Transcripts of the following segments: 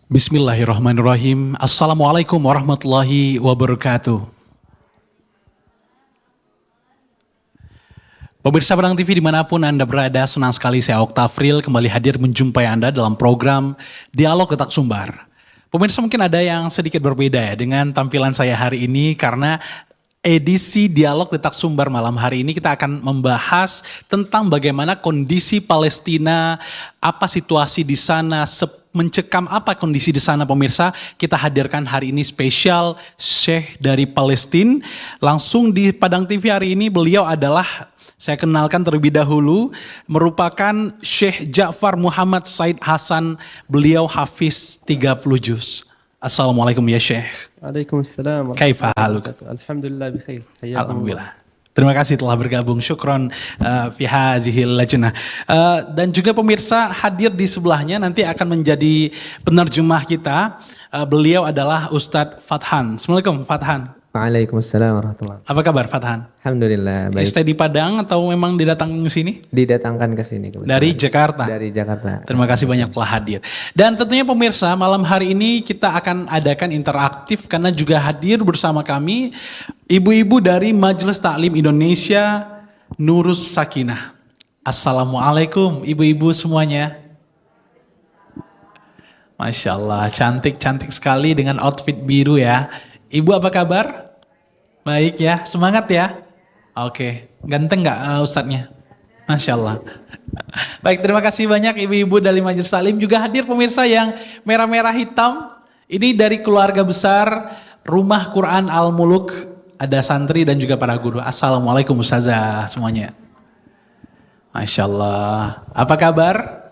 Bismillahirrahmanirrahim. Assalamualaikum warahmatullahi wabarakatuh. Pemirsa Padang TV dimanapun Anda berada, senang sekali saya Oktafril kembali hadir menjumpai Anda dalam program Dialog Letak Sumbar. Pemirsa mungkin ada yang sedikit berbeda ya dengan tampilan saya hari ini karena edisi Dialog Letak Sumbar malam hari ini kita akan membahas tentang bagaimana kondisi Palestina, apa situasi di sana, mencekam apa kondisi di sana pemirsa. Kita hadirkan hari ini spesial Syekh dari Palestina. Langsung di Padang TV hari ini beliau adalah, saya kenalkan terlebih dahulu, merupakan Syekh Ja'far Muhammad Said Hasan. Beliau hafiz 30 juz. Assalamualaikum ya Syekh. Waalaikumsalam. Kaifa haluk? Alhamdulillah bikhair. Alhamdulillah. Terima kasih telah bergabung. Syukron fi hadzihil lajnah. Dan juga pemirsa hadir di sebelahnya nanti akan menjadi penerjemah kita. Beliau adalah Ustadz Fathan. Assalamualaikum Fathan. Waalaikumsalam warahmatullahi. Apa kabar Fathan? Alhamdulillah baik. Stay di Padang atau memang didatangkan ke sini? Didatangkan ke sini kebetulan. Dari Jakarta. Dari Jakarta. Terima kasih banyak telah hadir. Dan tentunya pemirsa, malam hari ini kita akan adakan interaktif karena juga hadir bersama kami ibu-ibu dari Majelis Taklim Indonesia Nurus Sakinah. Assalamualaikum ibu-ibu semuanya. Masya Allah, cantik-cantik sekali dengan outfit biru ya. Ibu apa kabar? Baik ya, semangat ya. Oke, ganteng nggak Ustadznya? Masya Allah. Baik, terima kasih banyak ibu-ibu dari Majelis Taklim. Juga hadir pemirsa yang merah-merah hitam. Ini dari keluarga besar Rumah Quran Al-Muluk. Ada santri dan juga para guru. Assalamualaikum Ustazah semuanya. Masya Allah. Apa kabar?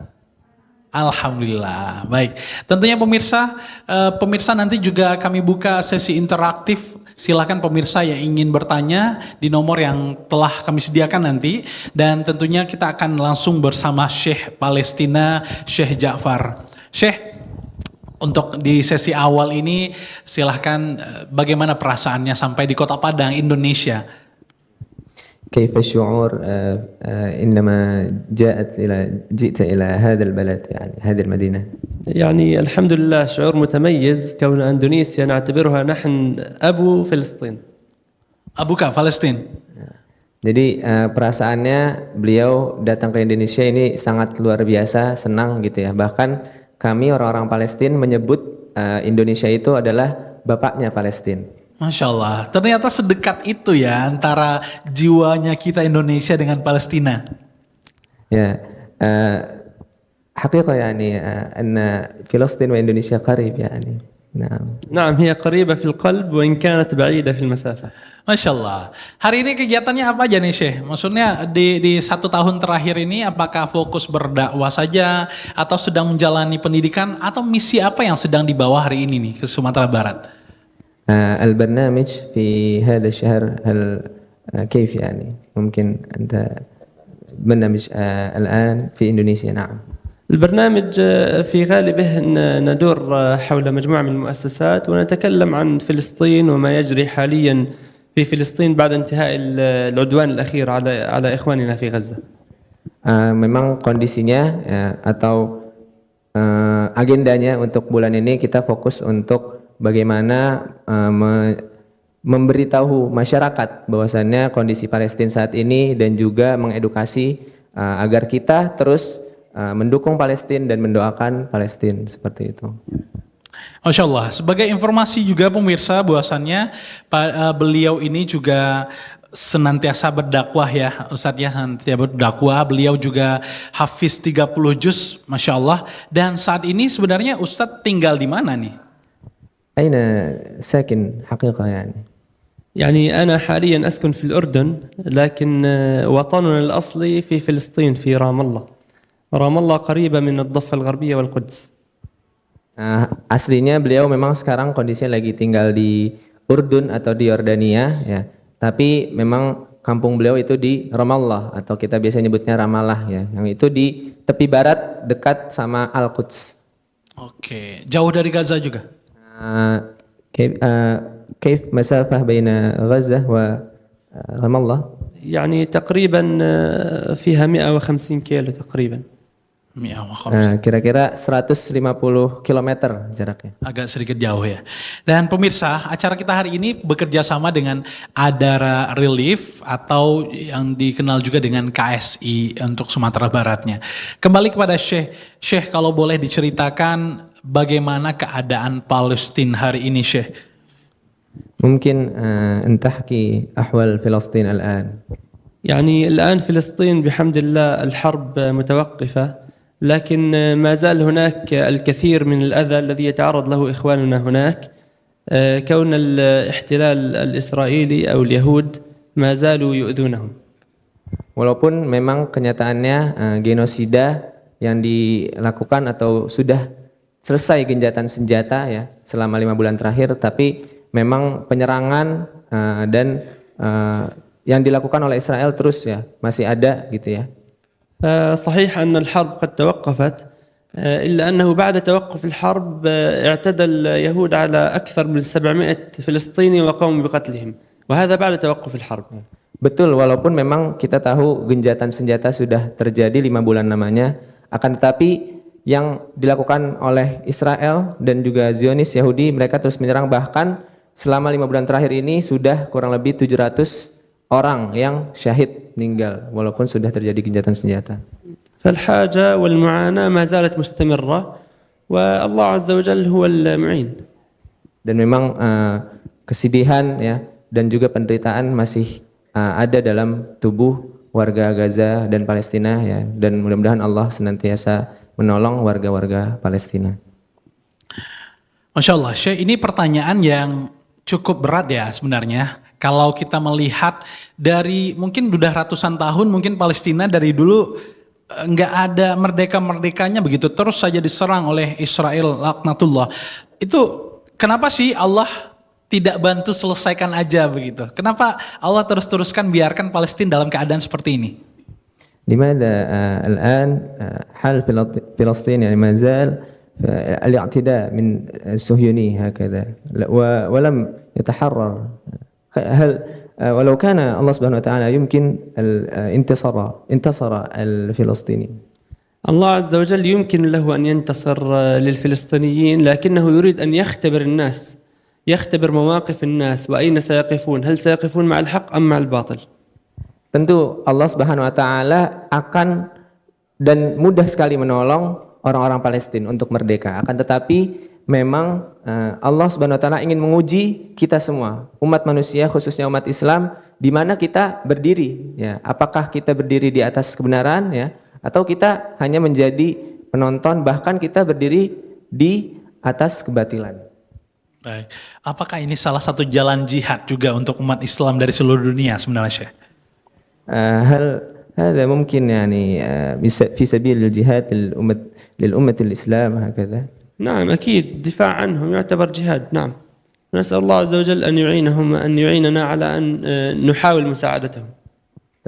Alhamdulillah. Baik, tentunya pemirsa nanti juga kami buka sesi interaktif. Silakan pemirsa yang ingin bertanya di nomor yang telah kami sediakan nanti. Dan tentunya kita akan langsung bersama Syekh Palestina, Syekh Ja'far. Syekh, untuk di sesi awal ini silahkan bagaimana perasaannya sampai di Kota Padang, Indonesia. كيف الشعور عندما جئت إلى هذا البلد يعني هذه المدينة؟ يعني الحمد لله شعور متميز كون أندونيسيا نعتبرها نحن أبو فلسطين. Abuka, Palestina. Jadi perasaannya beliau datang ke Indonesia ini sangat luar biasa, senang gitu ya. Bahkan kami orang-orang Palestina menyebut Indonesia itu adalah bapaknya Palestina. Masya Allah, ternyata sedekat itu ya antara jiwanya kita Indonesia dengan Palestina. Ya, حقيقة يعني أن فلسطين وإندونيسيا قريب يعني. نعم هي قريبة في القلب وإن كانت بعيدة في المسافة. Masya Allah. Hari ini kegiatannya apa aja nih Syekh? Maksudnya di 1 tahun terakhir ini apakah fokus berdakwah saja atau sedang menjalani pendidikan atau misi apa yang sedang dibawa hari ini nih ke Sumatera Barat? البرنامج في هذا الشهر هل كيف يعني ممكن أنت برنامج الآن في إندونيسيا؟ نعم. البرنامج في غالبه ندور حول مجموعة من المؤسسات ونتكلم عن فلسطين وما يجري حاليا في فلسطين بعد انتهاء العدوان الأخير على إخواننا في غزة. Memang kondisinya atau agendanya untuk bulan ini kita fokus untuk bagaimana memberitahu masyarakat bahwasannya kondisi Palestina saat ini dan juga mengedukasi agar kita terus mendukung Palestina dan mendoakan Palestina seperti itu. Masya Allah, sebagai informasi juga pemirsa bahwasannya beliau ini juga senantiasa berdakwah ya Ustadz ya, senantiasa berdakwah. Beliau juga hafiz 30 juz, Masya Allah. Dan saat ini sebenarnya Ustadz tinggal di mana nih? أين ساكن حقيقة يعني؟ يعني أنا حاليا أسكن في الأردن لكن وطننا الأصلي في فلسطين في رام الله. رام الله قريبة من الضفة الغربية والقدس. Aslinya beliau memang sekarang kondisinya lagi tinggal di Urdun atau di Yordania ya. Tapi memang kampung beliau itu di Ramallah atau kita biasa nyebutnya Ramallah ya. Yang itu di tepi barat dekat sama Al-Quds. Oke, jauh dari Gaza juga? كيف مسافة بين غزة ورام الله؟ يعني تقريبا فيها 150 كيلو تقريبا. Ya, wah, Kira-kira 150 kilometer jaraknya. agak sedikit jauh ya. Dan pemirsa, acara kita hari ini bekerja sama dengan Adara Relief atau yang dikenal juga dengan KSI untuk Sumatera Baratnya. Kembali kepada Syekh. Syekh, kalau boleh diceritakan bagaimana keadaan Palestina hari ini, Syekh? ممكن أن تحكي أحوال فلسطين الآن. يعني الآن فلسطين بحمد الله الحرب متوقفة، لكن ما زال هناك الكثير من الأذى الذي يتعرض له إخواننا هناك، كون الاحتلال الإسرائيلي أو اليهود ما زالوا يؤذونهم. Walaupun memang kenyataannya genosida yang dilakukan atau sudah selesai gencatan senjata ya selama 5 bulan terakhir, tapi memang penyerangan dan yang dilakukan oleh Israel terus ya masih ada gitu ya. صحيح أن الحرب قد توقفت، إلا أنه بعد توقف الحرب اعتدى اليهود على أكثر من 700 فلسطيني وقاموا بقتلهم، وهذا بعد توقف الحرب. Betul, walaupun memang kita tahu gencatan senjata sudah terjadi 5 bulan namanya, akan tetapi yang dilakukan oleh Israel dan juga Zionis Yahudi, mereka terus menyerang, bahkan selama 5 bulan terakhir ini sudah kurang lebih 700 orang yang syahid meninggal walaupun sudah terjadi gencatan senjata. فالحاجة والمعاناة ما زالت مستمرة والله عز وجل هو المعين. Dan memang kesedihan ya dan juga penderitaan masih ada dalam tubuh warga Gaza dan Palestina ya, dan mudah-mudahan Allah senantiasa menolong warga-warga Palestina. Masya Allah, Syekh, ini pertanyaan yang cukup berat ya sebenarnya. Kalau kita melihat dari mungkin udah ratusan tahun, mungkin Palestina dari dulu nggak ada merdeka-merdekanya begitu, terus saja diserang oleh Israel, laknatullah. Itu kenapa sih Allah tidak bantu selesaikan aja begitu? Kenapa Allah terus-teruskan biarkan Palestina dalam keadaan seperti ini? لماذا الآن حال فلسطين يعني ما زال الاعتداء من الصهيوني هكذا ولم يتحرر؟ هل ولو كان الله سبحانه وتعالى يمكن انتصر الفلسطيني. الله عز وجل يمكن له أن ينتصر للفلسطينيين، لكنه يريد أن يختبر الناس، يختبر مواقف الناس وأين سيقفون، هل سيقفون مع الحق أم مع الباطل. Tentu Allah Subhanahu wa taala akan dan mudah sekali menolong orang-orang Palestina untuk merdeka. Akan tetapi memang Allah Subhanahu wa taala ingin menguji kita semua, umat manusia khususnya umat Islam, di mana kita berdiri ya. Apakah kita berdiri di atas kebenaran ya, atau kita hanya menjadi penonton, bahkan kita berdiri di atas kebatilan. Baik. Apakah ini salah satu jalan jihad juga untuk umat Islam dari seluruh dunia sebenarnya, Syekh? هل هذا ممكن يعني في سبيل الجهاد للأمة الإسلام هكذا؟ نعم أكيد، دفاع عنهم يعتبر جهاد. نعم، نسأل الله عز وجل أن يعينهم، أن يعيننا على أن نحاول مساعدتهم.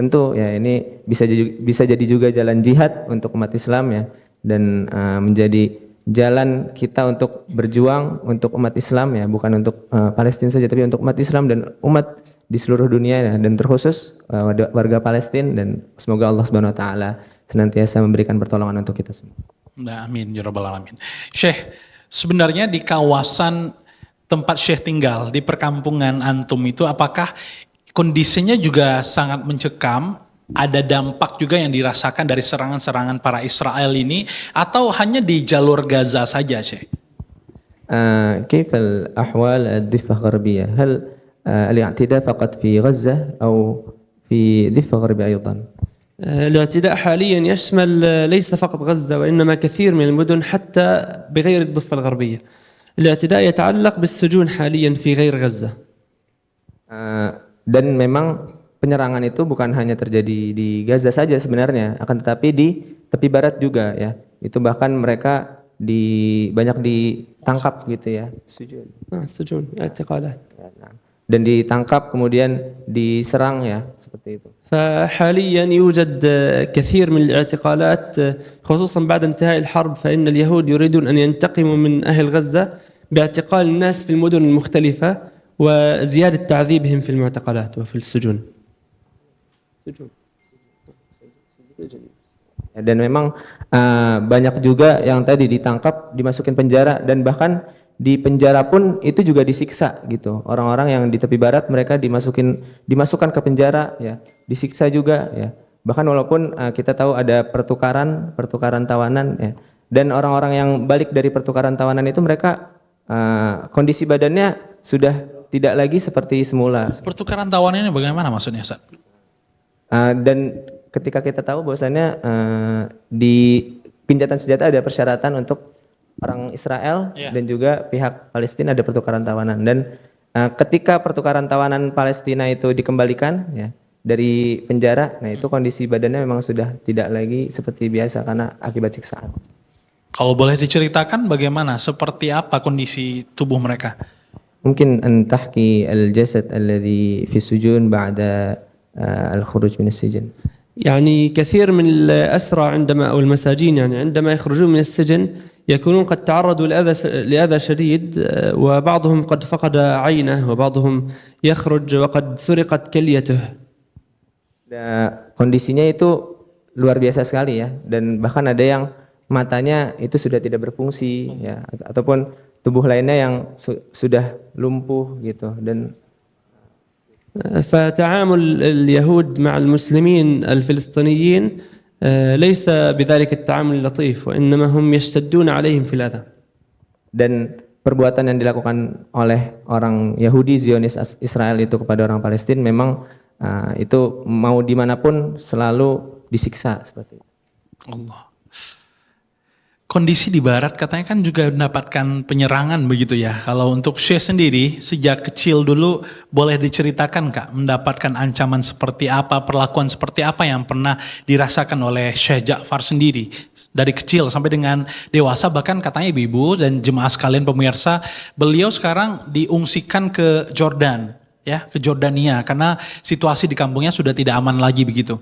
Tentu ya ini bisa jadi juga jalan jihad untuk umat Islam ya, dan menjadi jalan kita untuk berjuang untuk umat Islam ya, bukan untuk Palestina saja tapi untuk umat Islam dan umat di seluruh dunia ya, dan terkhusus warga Palestina, dan semoga Allah Subhanahu wa taala senantiasa memberikan pertolongan untuk kita semua. Nah, amin ya rabbal alamin. Syekh, sebenarnya di kawasan tempat Syekh tinggal di perkampungan antum itu apakah kondisinya juga sangat mencekam? Ada dampak juga yang dirasakan dari serangan-serangan para Israel ini, atau hanya di jalur Gaza saja, Syekh? كيف الأحوال الضفة الغربية؟ هل الاعتداء فقط في غزة أو في ضفة غربية أيضا؟ الاعتداء حاليا يشمل ليس فقط غزة وإنما كثير من المدن حتى بغير الضفة الغربية. الاعتداء يتعلق بالسجون حاليا في غير غزة. Dan memang penyerangan itu bukan hanya terjadi di Gaza saja sebenarnya, akan tetapi di tepi barat juga ya. Itu bahkan mereka banyak ditangkap gitu ya. السجون اعتقالات. Dan ditangkap kemudian diserang ya, seperti itu. فحاليا يوجد كثير من الاعتقالات خصوصا بعد انتهاء الحرب، فإن اليهود يريدون أن ينتقموا من أهل غزة باعتقال الناس في المدن المختلفة وزيادة تعذيبهم في المعتقلات وفي السجون. Dan memang banyak juga yang tadi ditangkap, dimasukin penjara, dan bahkan di penjara pun itu juga disiksa gitu. Orang-orang yang di tepi barat mereka dimasukkan ke penjara ya, disiksa juga ya. Bahkan walaupun kita tahu ada pertukaran tawanan ya. Dan orang-orang yang balik dari pertukaran tawanan itu mereka kondisi badannya sudah tidak lagi seperti semula. Pertukaran tawanan ini bagaimana maksudnya, Ustaz? Dan ketika kita tahu bahwasannya di gencatan senjata ada persyaratan untuk orang Israel dan juga pihak Palestina ada pertukaran tawanan, dan ketika pertukaran tawanan Palestina itu dikembalikan ya dari penjara, nah itu kondisi badannya memang sudah tidak lagi seperti biasa karena akibat siksaan. Kalau boleh diceritakan bagaimana, seperti apa kondisi tubuh mereka? ممكن أن تحكي الجسد الذي في السجون بعد الخروج من السجن. يعني كثير من الأسرى أو المساجين يعني عندما يخرجون من السجن يكونون قد تعرضوا لأذى شديد، وبعضهم قد فقد عينه وبعضهم يخرج وقد سرقت كليته. Kondisinya itu luar biasa sekali ya, dan bahkan ada yang matanya itu sudah tidak berfungsi ya, ataupun tubuh lainnya yang sudah lumpuh gitu. Dan فتعامل اليهود مع المسلمين الفلسطينيين ليس بذلك التعامل اللطيف، وإنما هم يشتدون عليهم في الأذى. Dan perbuatan yang dilakukan oleh orang Yahudi Zionis Israel itu kepada orang Palestina memang itu mau dimanapun selalu disiksa seperti itu. Allah. Kondisi di barat katanya kan juga mendapatkan penyerangan begitu ya. Kalau untuk Syekh sendiri sejak kecil dulu boleh diceritakan Kak, mendapatkan ancaman seperti apa, perlakuan seperti apa yang pernah dirasakan oleh Syekh Ja'far sendiri dari kecil sampai dengan dewasa, bahkan katanya ibu-ibu dan jemaah sekalian pemirsa, beliau sekarang diungsikan ke Jordan ya, ke Jordania karena situasi di kampungnya sudah tidak aman lagi begitu.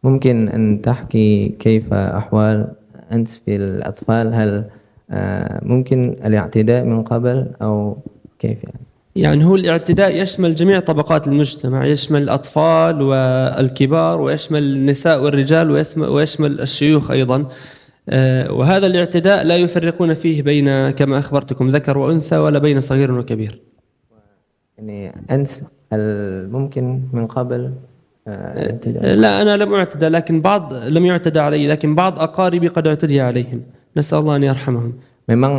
ممكن أن تحكي كيف أحوال أنت في الأطفال؟ هل ممكن الاعتداء من قبل أو كيف يعني؟ يعني هو الاعتداء يشمل جميع طبقات المجتمع، يشمل الأطفال والكبار ويشمل النساء والرجال ويشمل الشيوخ أيضا، وهذا الاعتداء لا يفرقون فيه بين كما أخبرتكم ذكر وأنثى ولا بين صغير وكبير. يعني أنت هل ممكن من قبل لا أنا لم أعتدى، لكن لم يعتدى علي، لكن بعض أقاربي قد اعتدي عليهم، نسأل الله أن يرحمهم. Memang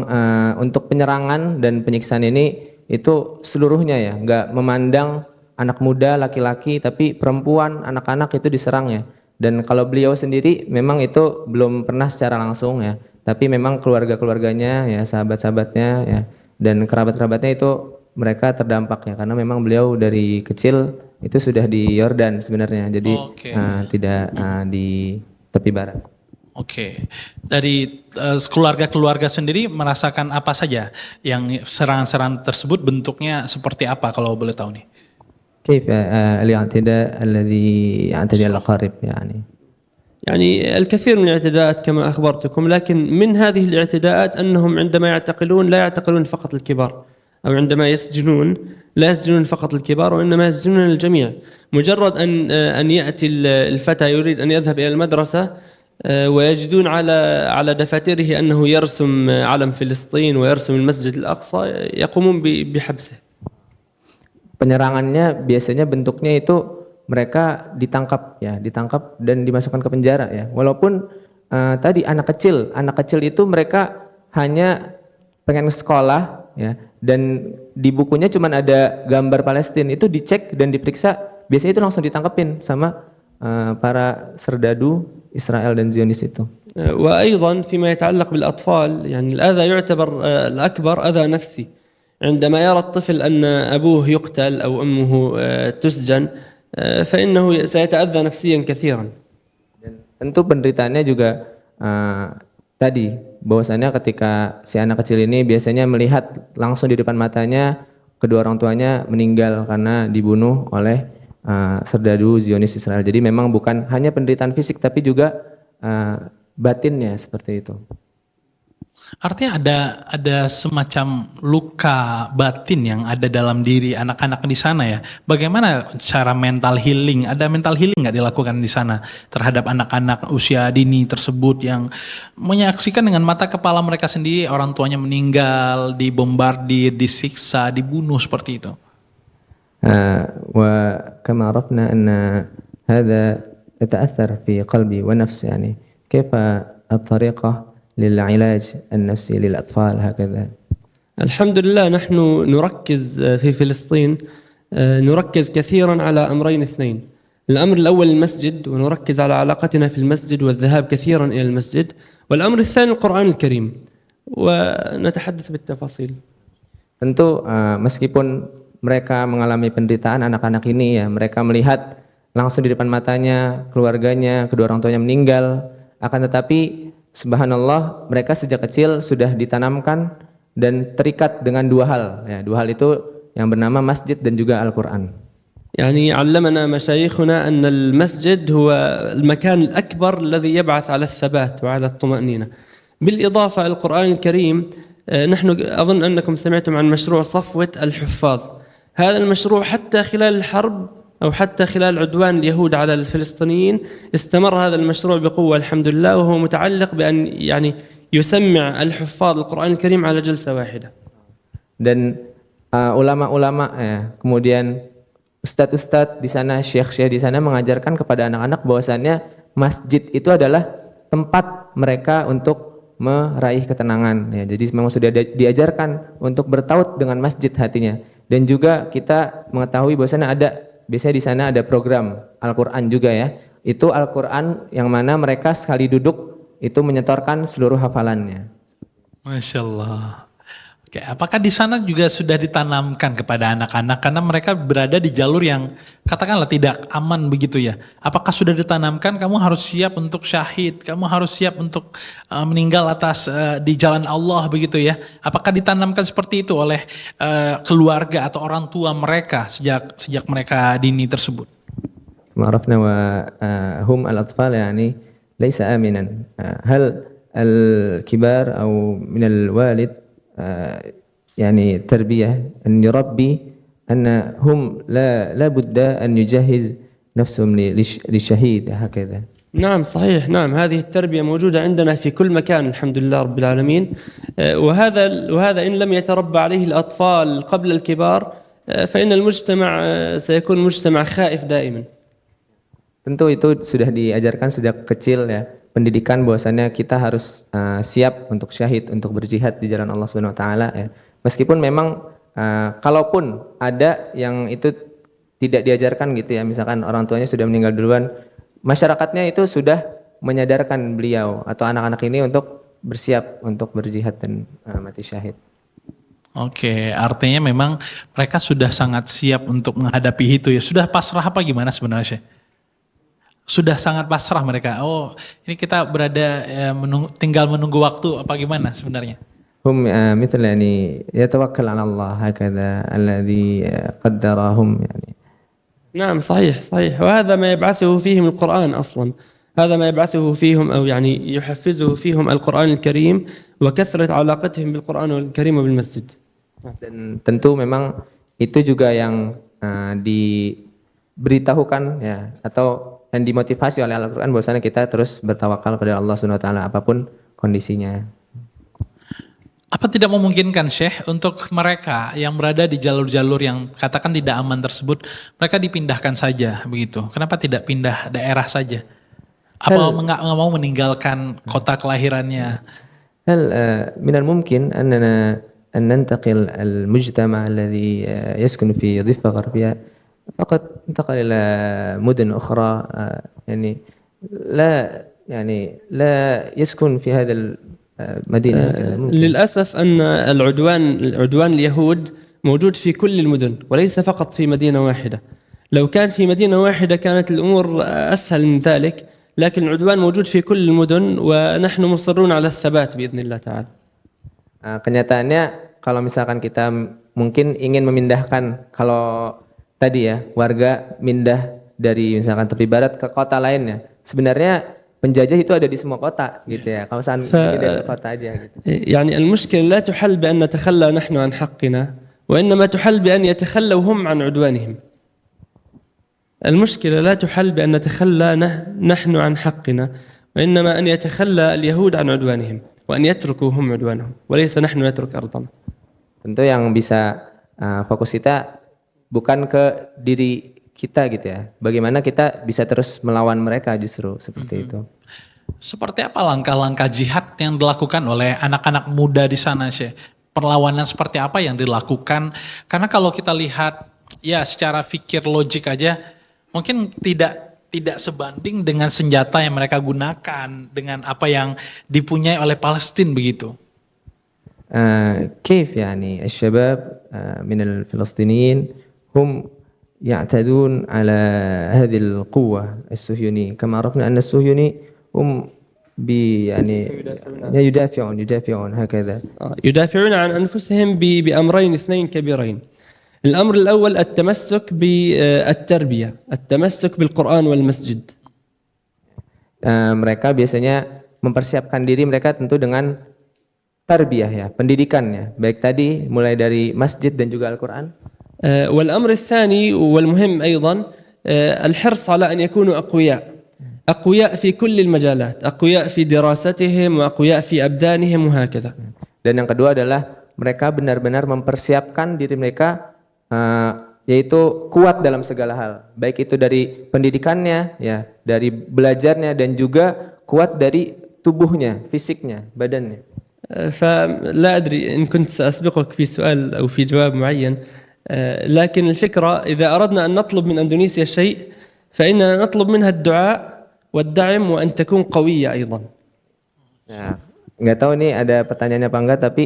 untuk penyerangan dan penyiksaan ini itu seluruhnya ya, nggak memandang anak muda, laki-laki, tapi perempuan, anak-anak itu diserang ya. Dan kalau beliau sendiri memang itu belum pernah secara langsung ya, tapi memang keluarga-keluarganya ya, sahabat-sahabatnya ya, dan kerabat-kerabatnya itu mereka terdampak ya, karena memang beliau dari kecil itu sudah di Yordan sebenarnya, jadi tidak di tepi barat. Oke. Dari keluarga-keluarga sendiri merasakan apa saja yang serangan-serangan tersebut, bentuknya seperti apa kalau boleh tahu nih? كيف الاعتداء الذي يعتدي على الأقارب يعني؟ يعني الكثير من الاعتداءات كما أخبرتكم، لكن من هذه الاعتداءات أنهم عندما يعتقلون لا يعتقلون فقط الكبار، أو عندما يسجنون لا يسجنون فقط الكبار وإنما يسجنون الجميع. مجرد أن يأتي الفتى يريد أن يذهب إلى المدرسة ويجدون على دفاتره أنه يرسم علم فلسطين ويرسم المسجد الأقصى يقومون بحبسه. Penyerangannya biasanya bentuknya itu mereka ditangkap dan dimasukkan ke penjara ya. Walaupun tadi anak kecil itu mereka hanya pengen sekolah ya, dan di bukunya cuma ada gambar Palestina, itu dicek dan diperiksa, biasanya itu langsung ditangkapin sama para serdadu Israel dan Zionis itu. وأيضا فيما يتعلق بالأطفال يعني الأذى يعتبر الأكبر أذى نفسي، عندما يرى الطفل أن أبوه يقتل أو أمه تسجن فإنه سيتأذى نفسيا كثيرا. Dan tentu penderitaannya juga tadi bahwasannya ketika si anak kecil ini biasanya melihat langsung di depan matanya kedua orang tuanya meninggal karena dibunuh oleh serdadu Zionis Israel. Jadi memang bukan hanya penderitaan fisik tapi juga batinnya seperti itu. Artinya ada semacam luka batin yang ada dalam diri anak-anak di sana ya. Bagaimana cara mental healing? Ada mental healing nggak dilakukan di sana terhadap anak-anak usia dini tersebut yang menyaksikan dengan mata kepala mereka sendiri orang tuanya meninggal, dibombardir, disiksa, dibunuh seperti itu. وكما عرفنا أن هذا يتأثر في قلبي ونفس يعني كيف الطريقة للعلاج النفسي للأطفال هكذا. الحمد لله نحن نركز في فلسطين نركز كثيرا على أمرين اثنين. الأمر الأول المسجد ونركز على علاقتنا في المسجد والذهاب كثيرا إلى المسجد، والأمر الثاني القرآن الكريم ونتحدث بالتفاصيل. Tentu meskipun mereka mengalami penderitaan anak-anak ini ya, mereka melihat langsung di depan matanya keluarganya, kedua orang tuanya meninggal, akan tetapi subhanallah mereka sejak kecil sudah ditanamkan dan terikat dengan dua hal ya, dua hal itu yang bernama masjid dan juga Al-Qur'an. يعني علمنا مشايخنا أن المسجد هو المكان الأكبر الذي يبعث على الثبات وعلى الطمأنينة. بالإضافة إلى القرآن الكريم نحن أظن أنكم سمعتم عن مشروع صفوة الحفاظ. هذا المشروع حتى خلال الحرب أو حتى خلال عدوان اليهود على الفلسطينيين استمر هذا المشروع بقوة الحمد لله، وهو متعلق بأن يعني يسمع الحفاظ القرآن الكريم على جلسة واحدة. Dan ulama-ulama ya, kemudian ustadz-ustadz di sana, syekh-syekh di sana mengajarkan kepada anak-anak bahwasannya masjid itu adalah tempat mereka untuk meraih ketenangan ya. Jadi memang sudah diajarkan untuk bertaut dengan masjid hatinya. Dan juga kita mengetahui bahwasanya biasanya di sana ada program Al-Qur'an juga ya. Itu Al-Qur'an yang mana mereka sekali duduk itu menyetorkan seluruh hafalannya. Masya Allah. Oke, apakah di sana juga sudah ditanamkan kepada anak-anak karena mereka berada di jalur yang katakanlah tidak aman begitu ya? Apakah sudah ditanamkan kamu harus siap untuk syahid, kamu harus siap untuk meninggal atas di jalan Allah begitu ya? Apakah ditanamkan seperti itu oleh keluarga atau orang tua mereka sejak mereka dini tersebut? عرفنا وهم الأطفال يعني ليس آمنا. هل الكبار أو من الوالد يعني تربية أن يربي أن هم لا بد أن يجهز نفسهم للشهيد هكذا. نعم صحيح، نعم هذه التربية موجودة عندنا في كل مكان الحمد لله رب العالمين، وهذا إن لم يتربى عليه الأطفال قبل الكبار فإن المجتمع سيكون مجتمع خائف دائما. Tentu itu sudah diajarkan sejak kecil ya, pendidikan bahwasannya kita harus siap untuk syahid, untuk berjihad di jalan Allah Subhanahu wa taala ya. Meskipun memang kalaupun ada yang itu tidak diajarkan gitu ya, misalkan orang tuanya sudah meninggal duluan, masyarakatnya itu sudah menyadarkan beliau atau anak-anak ini untuk bersiap untuk berjihad dan mati syahid. Oke, artinya memang mereka sudah sangat siap untuk menghadapi itu ya. Sudah pasrah apa gimana sebenarnya? Sudah sangat pasrah mereka. Oh, ini kita berada tinggal menunggu waktu apa gimana sebenarnya? هم مثل يعني يتوكل على الله هكذا الذي قدرهم يعني. نعم صحيح صحيح، وهذا ما يبعثه فيهم القرآن أصلا، هذا ما يبعثه فيهم أو يعني يحفزه فيهم القرآن الكريم وكثرة علاقتهم بالقرآن الكريم وبالمسجد. Dan tentu memang itu juga yang diberitahukan ya, atau dan dimotivasi oleh Al-Qur'an bahwasanya kita terus bertawakal pada Allah Subhanahu wa taala apapun kondisinya. Apa tidak memungkinkan Syekh untuk mereka yang berada di jalur-jalur yang katakan tidak aman tersebut, mereka dipindahkan saja begitu? Kenapa tidak pindah daerah saja? Apa nggak mau meninggalkan kota kelahirannya? هل من الممكن أن ننتقل المجتمع الذي يسكن في ضفة غربية فقط انتقل إلى مدن أخرى لا يسكن في هذا المدينة. للأسف أن العدوان اليهود موجود في كل المدن وليس فقط في مدينة واحدة. لو كان في مدينة واحدة كانت الأمور أسهل من ذلك، لكن العدوان موجود في كل المدن ونحن مصرون على الثبات بإذن الله تعالى. Kenyataannya kalau misalkan kita mungkin ingin memindahkan, kalau tadi ya warga pindah dari misalkan tepi barat ke kota lainnya, sebenarnya penjajah itu ada di semua kota gitu ya. Kalau seandainya kota aja gitu. يعني المشكلة لا تحل بأن نتخلى نحن عن حقنا وإنما تحل بأن يتخلوا هم عن عدوانهم. المشكلة لا تحل بأن نتخلى نحن عن حقنا وإنما أن يتخلى اليهود عن عدوانهم وأن يتركوا هم عدوانهم وليس نحن نترك أرضنا. Tentu yang bisa fokus kita bukan ke diri kita gitu ya. Bagaimana kita bisa terus melawan mereka justru seperti itu. Seperti apa langkah-langkah jihad yang dilakukan oleh anak-anak muda di sana, Syekh? Perlawanan seperti apa yang dilakukan? Karena kalau kita lihat ya secara fikir logik aja mungkin tidak sebanding dengan senjata yang mereka gunakan dengan apa yang dipunyai oleh Palestina begitu. كيف يعني الشباب من الفلسطينيين هم يعتدون على هذه القوة الصهيونية كما عرفنا أن الصهيوني هم يعني يدافعون هكذا. يدافعون عن أنفسهم بأمرين اثنين كبيرين. الأمر الأول التمسك بالتربية، التمسك بالقرآن والمسجد. Mereka biasanya mempersiapkan diri mereka tentu dengan tarbiyah ya, pendidikannya. Baik tadi mulai dari masjid dan juga Al-Quran. والأمر الثاني والمهم أيضا الحرص على أن يكونوا أقوياء في كل المجالات، أقوياء في دراستهم وأقوياء في أبدانهم وهكذا. Dan yang kedua adalah mereka benar-benar mempersiapkan diri mereka yaitu kuat dalam segala hal, baik itu dari pendidikannya ya, dari belajarnya dan juga kuat dari tubuhnya, fisiknya, badannya. فلا أدري إن كنت سأسبقك في سؤال أو في جواب معين، لكن الفكرة إذا أردنا أن نطلب من أندونيسيا شيء فإننا نطلب منها الدعاء والدعم وأن تكون قوية أيضا. Nah, nggak tahu nih ada pertanyaannya apa enggak, tapi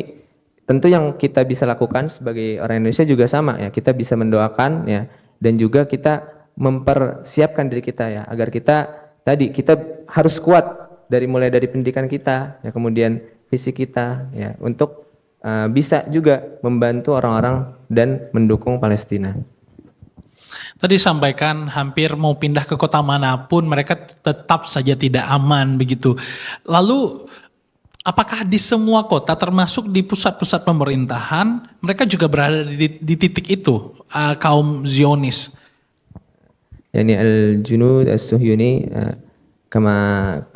tentu yang kita bisa lakukan sebagai orang Indonesia juga sama ya, kita bisa mendoakan ya, dan juga kita mempersiapkan diri kita ya, agar kita harus kuat mulai dari pendidikan kita ya, kemudian fisik kita ya, untuk bisa juga membantu orang-orang dan mendukung Palestina. Tadi sampaikan hampir mau pindah ke kota manapun mereka tetap saja tidak aman begitu. Lalu apakah di semua kota termasuk di pusat-pusat pemerintahan mereka juga berada di titik itu kaum Zionis? Yani al-junud as-suhyuni kama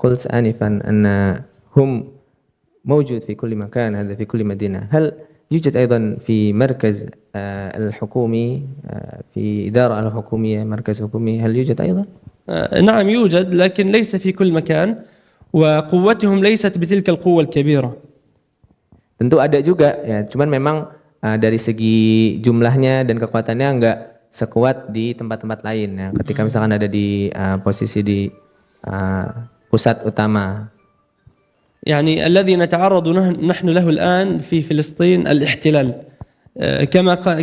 qult anifan anna hum موجود في كل مكان هذا في كل مدينة. هل يوجد أيضا في مركز الحكومي في إدارة الحكومية مركز حكومي هل يوجد أيضا؟ نعم يوجد لكن ليس في كل مكان وقوتهم ليست بتلك القوة الكبيرة. Tentu ada juga ya, cuman memang dari segi jumlahnya dan kekuatannya enggak sekuat di tempat-tempat lain ya, ketika misalkan ada di posisi di pusat utama. يعني الذي نتعرض نحن له الآن في فلسطين الاحتلال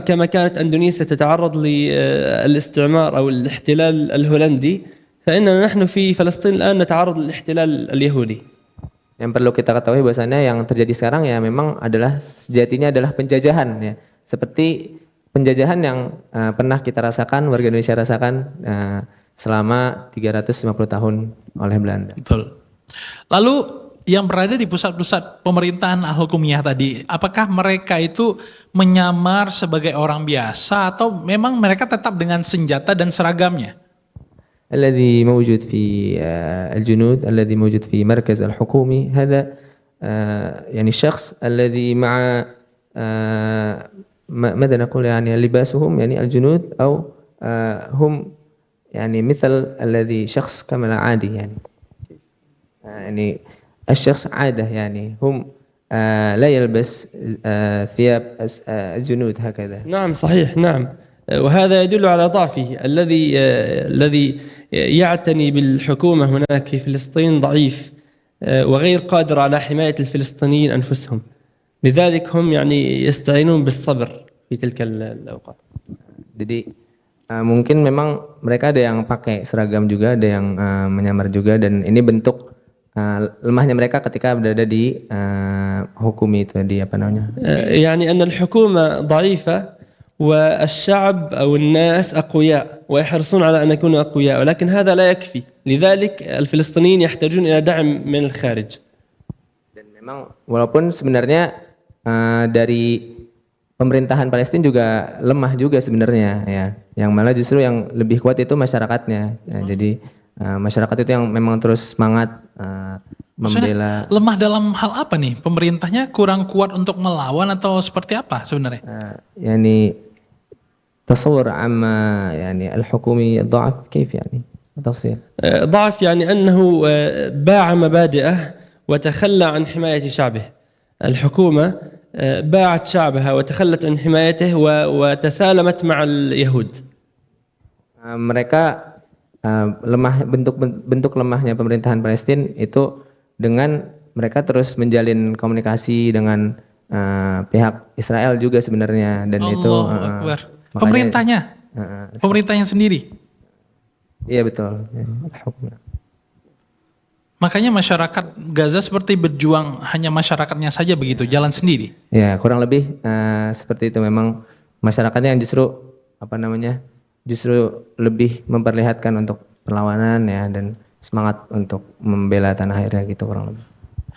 كما كانت أندونيسيا تتعرض للاستعمار أو الاحتلال الهولندي فإننا نحن في فلسطين الآن نتعرض للاحتلال اليهودي. Yang perlu kita ketahui bahwasanya yang terjadi sekarang ya memang adalah sejatinya adalah penjajahan ya, seperti penjajahan yang pernah kita rasakan, warga Indonesia rasakan selama 350 tahun oleh Belanda. Betul. Lalu yang berada di pusat-pusat pemerintahan al-hukumiyah tadi, apakah mereka itu menyamar sebagai orang biasa atau memang mereka tetap dengan senjata dan seragamnya? الذي موجود في الجنود الذي موجود في مركز الحكومي هذا يعني الشخص الذي مع ماذا نقول يعني لباسهم يعني الجنود أو هم يعني مثل الذي شخص كما عادي يعني الشخص عادة يعني هم لا يلبس ثياب الجنود هكذا. نعم صحيح نعم، وهذا يدل على ضعفه. الذي يعتني بالحكومة هناك في فلسطين ضعيف وغير قادر على حماية الفلسطينيين أنفسهم، لذلك هم يعني يستعينون بالصبر في تلك الأوقات. Jadi mungkin memang mereka ada yang pakai seragam juga, ada yang menyamar juga, dan ini bentuk lemahnya mereka ketika berada di hukum itu, di apa namanya? يعني أن الحكومة ضعيفة والشعب أو الناس أقوياء ويحرصون على أن يكونوا أقوياء، ولكن هذا لا يكفي. لذلك الفلسطينيين يحتاجون إلى دعم من الخارج. Dan memang walaupun sebenarnya dari pemerintahan Palestina juga lemah juga sebenarnya ya. Yang malah justru yang lebih kuat itu masyarakatnya. Ya, jadi masyarakat itu yang memang terus semangat membela. Maksudnya lemah dalam hal apa nih? Pemerintahnya kurang kuat untuk melawan atau seperti apa sebenarnya? يعني تصور عما يعني الحكومي الضعف كيف يعني تفصيل؟ ضعف يعني أنه باع مبادئه وتخلى عن حماية شعبه. الحكومة باعت شعبها وتخلت عن حمايته وتسالمت مع اليهود. Mereka lemah, bentuk lemahnya pemerintahan Palestina itu dengan mereka terus menjalin komunikasi dengan pihak Israel juga sebenarnya, dan itu Akbar. Pemerintahnya sendiri. Iya betul. Makanya masyarakat Gaza seperti berjuang hanya masyarakatnya saja begitu, jalan sendiri. Ya kurang lebih seperti itu. Memang masyarakatnya yang justru justru lebih memperlihatkan untuk perlawanan ya, dan semangat untuk membela tanah airnya gitu kurang lebih.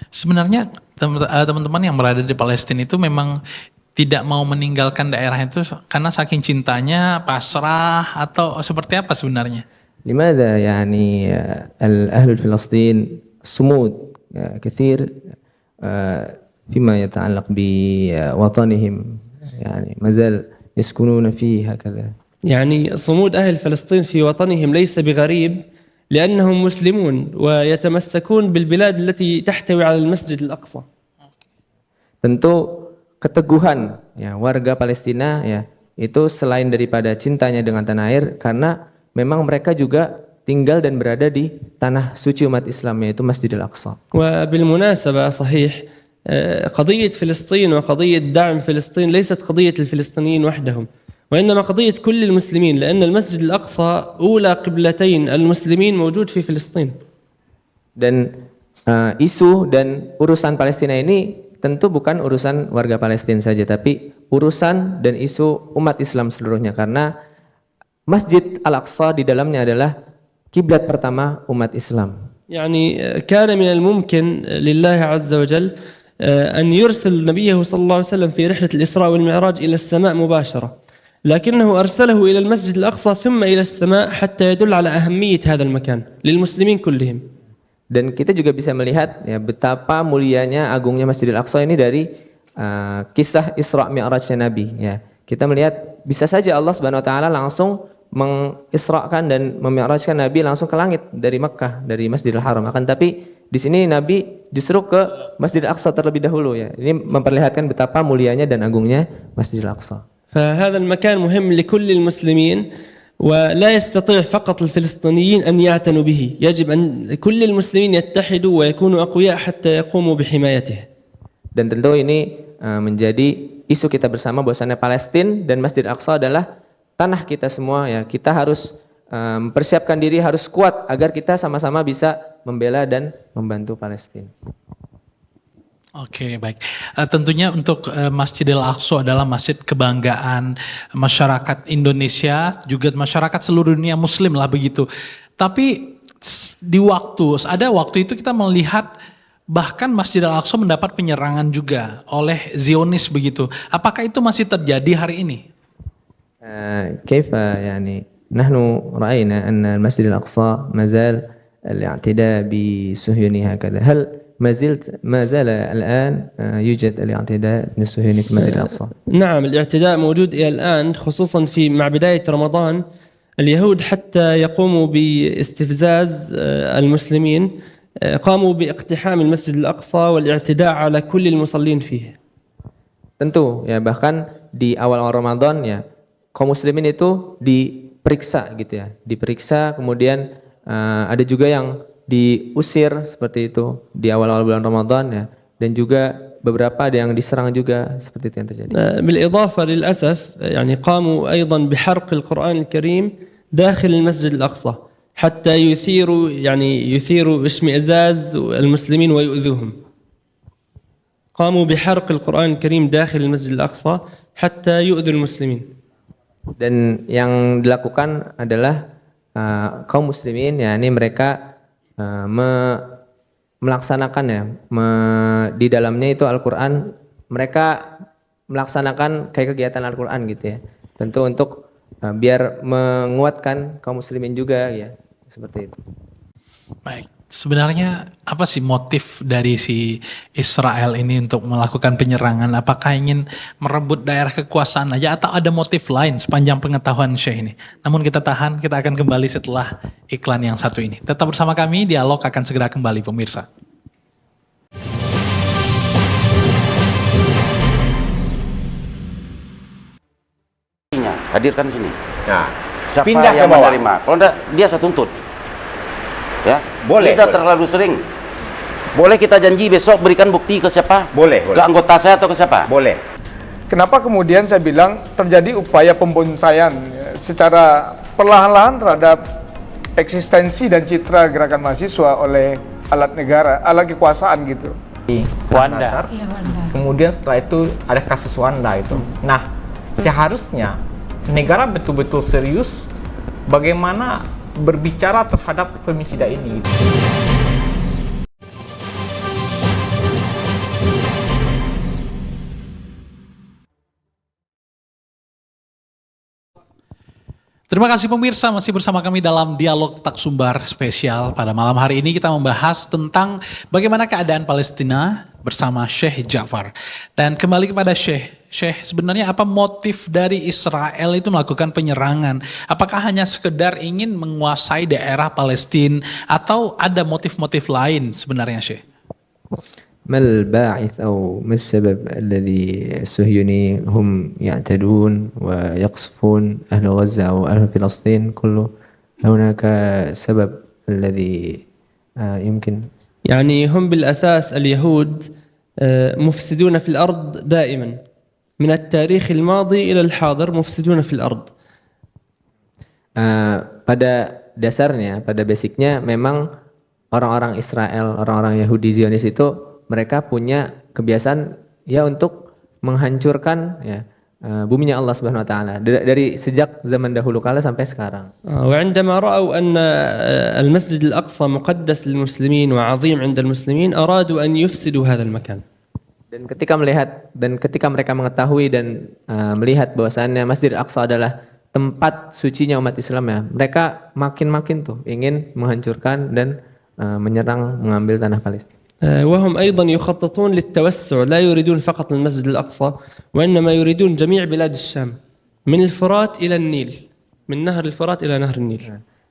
Sebenarnya teman-teman yang berada di Palestina itu memang tidak mau meninggalkan daerah itu karena saking cintanya, pasrah, atau seperti apa sebenarnya? لماذا يعني الأهل الفلسطين صمود كثير فيما يتعلق بوطنهم، يعني ما زال يسكنون فيه هكذا. يعني صمود أهل فلسطين في وطنهم ليس بغريب، لأنهم مسلمون ويتمسكون بالبلاد التي تحتوي على المسجد الأقصى. Tentu keteguhan ya warga Palestina ya itu selain daripada cintanya dengan tanah air, karena memang mereka juga tinggal dan berada di tanah suci umat Islam, yaitu Masjidil Aqsa. وبالمناسبة صحيح قضية فلسطين وقضية دعم فلسطين ليست قضية الفلسطينيين وحدهم، وإنما قضية كل المسلمين، لأن المسجد الأقصى أولى قبلتين المسلمين موجود في فلسطين. Dan isu dan urusan Palestina ini tentu bukan urusan warga Palestina saja, tapi urusan dan isu umat Islam seluruhnya, karena Masjid Al-Aqsa di dalamnya adalah kiblat pertama umat Islam. يعني كان من الممكن لله عز وجل أن يرسل نبيه صلى الله عليه وسلم في رحلة الإسراء والمعراج إلى السماء مباشرة، لكنه أرسله إلى المسجد الأقصى ثم إلى السماء حتى يدل على أهمية هذا المكان للمسلمين كلهم. Dan kita juga bisa melihat ya betapa mulianya, agungnya Masjidil Aqsa ini dari kisah Isra Mi'rajnya Nabi ya. Kita melihat bisa saja Allah Subhanahu wa taala langsung mengisrakan dan memi'rajkan Nabi langsung ke langit dari Mekkah, dari Masjidil Haram. Akan tapi di sini Nabi justru ke Masjidil Aqsa terlebih dahulu ya. Ini memperlihatkan betapa mulianya dan agungnya Masjidil Aqsa. فهذا المكان مهم لكل المسلمين، ولا يستطيع فقط الفلسطينيين أن يعتنوا به، يجب أن كل المسلمين يتحدوا ويكونوا أقوياء حتى يقوموا بحمايته. Dan tentu ini menjadi isu kita bersama bahwasanya Palestina dan Masjid Aqsa adalah tanah kita semua ya. Kita harus mempersiapkan diri, harus kuat agar kita sama-sama bisa membela dan membantu Palestina. Oke, baik. Tentunya untuk Masjidil Aqsa adalah masjid kebanggaan masyarakat Indonesia, juga masyarakat seluruh dunia Muslim lah begitu. Tapi ada waktu itu kita melihat bahkan Masjidil Aqsa mendapat penyerangan juga oleh Zionis begitu. Apakah itu masih terjadi hari ini? كيف يعني نحن رأينا أن المسجد الأقصى ما زال الاعتداء بصهيوني هكذا، هل ما زال الآن يوجد الاعتداء من الصهيوني في المسجد الأقصى؟ نعم، الاعتداء موجود إلى الآن، خصوصا مع بداية رمضان اليهود حتى يقوموا باستفزاز المسلمين قاموا باقتحام المسجد الأقصى والاعتداء على كل المصلين فيه. Tentu ya, bahkan di awal Ramadan ya kaum muslimin itu diperiksa gitu ya, diperiksa, kemudian ada juga yang diusir seperti itu di awal-awal bulan Ramadan ya, dan juga beberapa ada yang diserang juga seperti itu yang terjadi. بالإضافة للأسف يعني قاموا أيضا بحرق القرآن الكريم داخل المسجد الأقصى حتى يثيروا اشمئزاز المسلمين ويؤذوهم. قاموا بحرق القرآن الكريم داخل المسجد الأقصى حتى يؤذوا المسلمين. Dan yang dilakukan adalah kaum muslimin, ya ini mereka melaksanakan ya, di dalamnya itu Al-Quran, mereka melaksanakan kayak kegiatan Al-Quran gitu ya. Tentu untuk biar menguatkan kaum muslimin juga ya, seperti itu. Baik, sebenarnya apa sih motif dari si Israel ini untuk melakukan penyerangan? Apakah ingin merebut daerah kekuasaan aja atau ada motif lain sepanjang pengetahuan Syekh ini? Namun kita tahan, kita akan kembali setelah iklan yang satu ini. Tetap bersama kami, dialog akan segera kembali pemirsa. Hadirkan sini. Nah, Siapa pindah ke yang bawah. menerima? Kalau enggak, dia saya tuntut. Ya, Boleh, kita boleh. terlalu sering. Boleh kita janji besok berikan bukti ke siapa? Boleh, Ke boleh. anggota saya atau ke siapa? Boleh. Kenapa kemudian saya bilang terjadi upaya pembonsaian ya, secara perlahan-lahan terhadap eksistensi dan citra gerakan mahasiswa oleh alat negara, alat kekuasaan gitu. Wanda. Kemudian setelah itu ada kasus Wanda itu. Nah, seharusnya negara betul-betul serius bagaimana berbicara terhadap femisida ini. Terima kasih pemirsa, masih bersama kami dalam Dialog Tak Sumbar spesial. Pada malam hari ini kita membahas tentang bagaimana keadaan Palestina bersama Syekh Ja'far. Dan kembali kepada Syekh. Syekh, sebenarnya apa motif dari Israel itu melakukan penyerangan? Apakah hanya sekedar ingin menguasai daerah Palestina atau ada motif-motif lain sebenarnya Syekh? ما الباعث أو ما السبب الذي الصهيوني هم يعتدون ويقصفون أهل غزة أو أهل فلسطين كله؟ هناك سبب الذي يمكن؟ يعني هم بالأساس اليهود مفسدون في الأرض دائما من التاريخ الماضي إلى الحاضر مفسدون في الأرض. Pada dasarnya, pada basicnya memang orang-orang Israel, orang-orang Yahudi Zionis itu mereka punya kebiasaan ya untuk menghancurkan ya buminya Allah Subhanahu wa taala dari sejak zaman dahulu kala sampai sekarang. وعندما رأوا أن المسجد الأقصى مقدس للمسلمين وعظيم عند المسلمين أرادوا أن يفسدوا هذا المكان. Dan ketika mereka mengetahui dan melihat bahwasannya Masjidil Aqsa adalah tempat sucinya umat Islam ya, mereka makin tuh ingin menghancurkan dan menyerang, mengambil tanah Palestina. وهم أيضا يخططون للتوسع لا يريدون فقط المسجد الأقصى وإنما يريدون جميع بلاد الشام من الفرات إلى النيل من نهر الفرات إلى نهر النيل.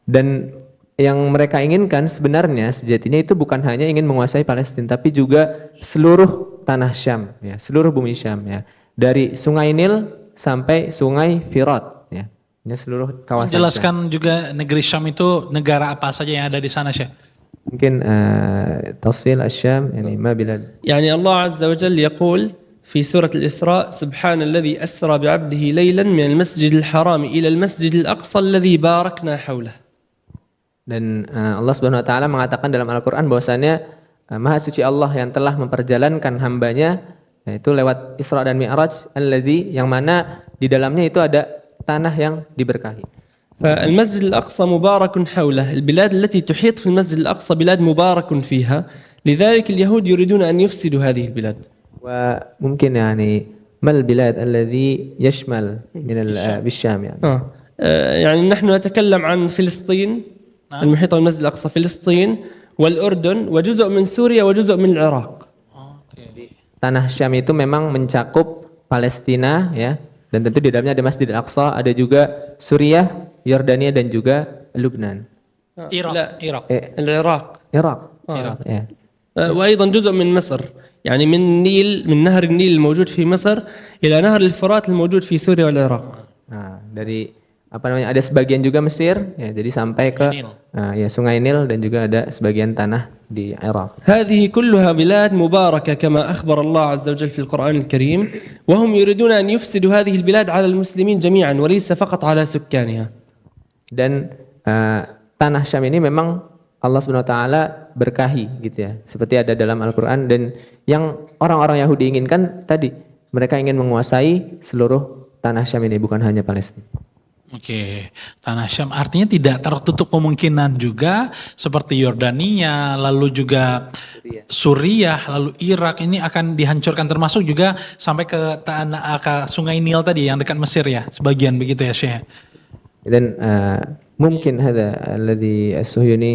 Dan yang mereka inginkan sebenarnya sejatinya itu bukan hanya ingin menguasai Palestina tapi juga seluruh tanah Syam ya, seluruh bumi Syam ya. Dari Sungai Nil sampai Sungai Firat ya. Ini seluruh kawasan. Jelaskan juga negeri Syam itu negara apa saja yang ada di sana Syekh? ممكن تفصيل الشام يعني ما بلاد. يعني الله عز وجل يقول في سورة الإسراء سبحان الذي أسرى بعبده ليلا من المسجد الحرام إلى المسجد الأقصى الذي باركنا حوله. Dan Allah Subhanahu wa taala mengatakan dalam Al-Qur'an bahwasanya Maha suci Allah yang telah memperjalankan hambanya yaitu lewat Isra dan Mi'raj alladzi yang mana di dalamnya itu ada tanah yang diberkahi. فالمسجد الأقصى مبارك حوله البلاد التي تحيط في المسجد الأقصى بلاد مبارك فيها لذلك اليهود يريدون أن يفسدوا هذه البلاد. وممكن يعني ما البلاد الذي يشمل من بالشام يعني؟ يعني نحن نتكلم عن فلسطين المحيطة بالمسجد الأقصى، فلسطين والأردن وجزء من سوريا وجزء من العراق. Tanah Syam itu memang mencakup Palestina ya, dan tentu di dalamnya ada Masjid Al-Aqsa, ada juga Suriah, Yordania dan juga Lubnan. العراق. Irak. Ya. وأيضا جزء من مصر يعني من النيل من نهر النيل الموجود في مصر إلى نهر الفرات الموجود في سوريا والعراق. Nah, dari apa namanya ada sebagian juga Mesir ya, jadi sampai ke ya Sungai Nil dan juga ada sebagian tanah di Irak. هذه كلها بلاد مباركة كما أخبر الله عز وجل في القرآن الكريم وهم يريدون أن يفسدوا هذه البلاد على المسلمين جميعا وليس فقط على سكانها. Dan tanah Syam ini memang Allah Subhanahu wa taala berkahi gitu ya. Seperti ada dalam Al-Qur'an, dan yang orang-orang Yahudi inginkan tadi mereka ingin menguasai seluruh tanah Syam ini, bukan hanya Palestina. Oke, tanah Syam artinya tidak tertutup kemungkinan juga seperti Yordania, lalu juga Suriah, lalu Irak ini akan dihancurkan, termasuk juga sampai ke Sungai Nil tadi yang dekat Mesir ya, sebagian begitu ya Syekh. Dan mungkin هذا الذي الصهيوني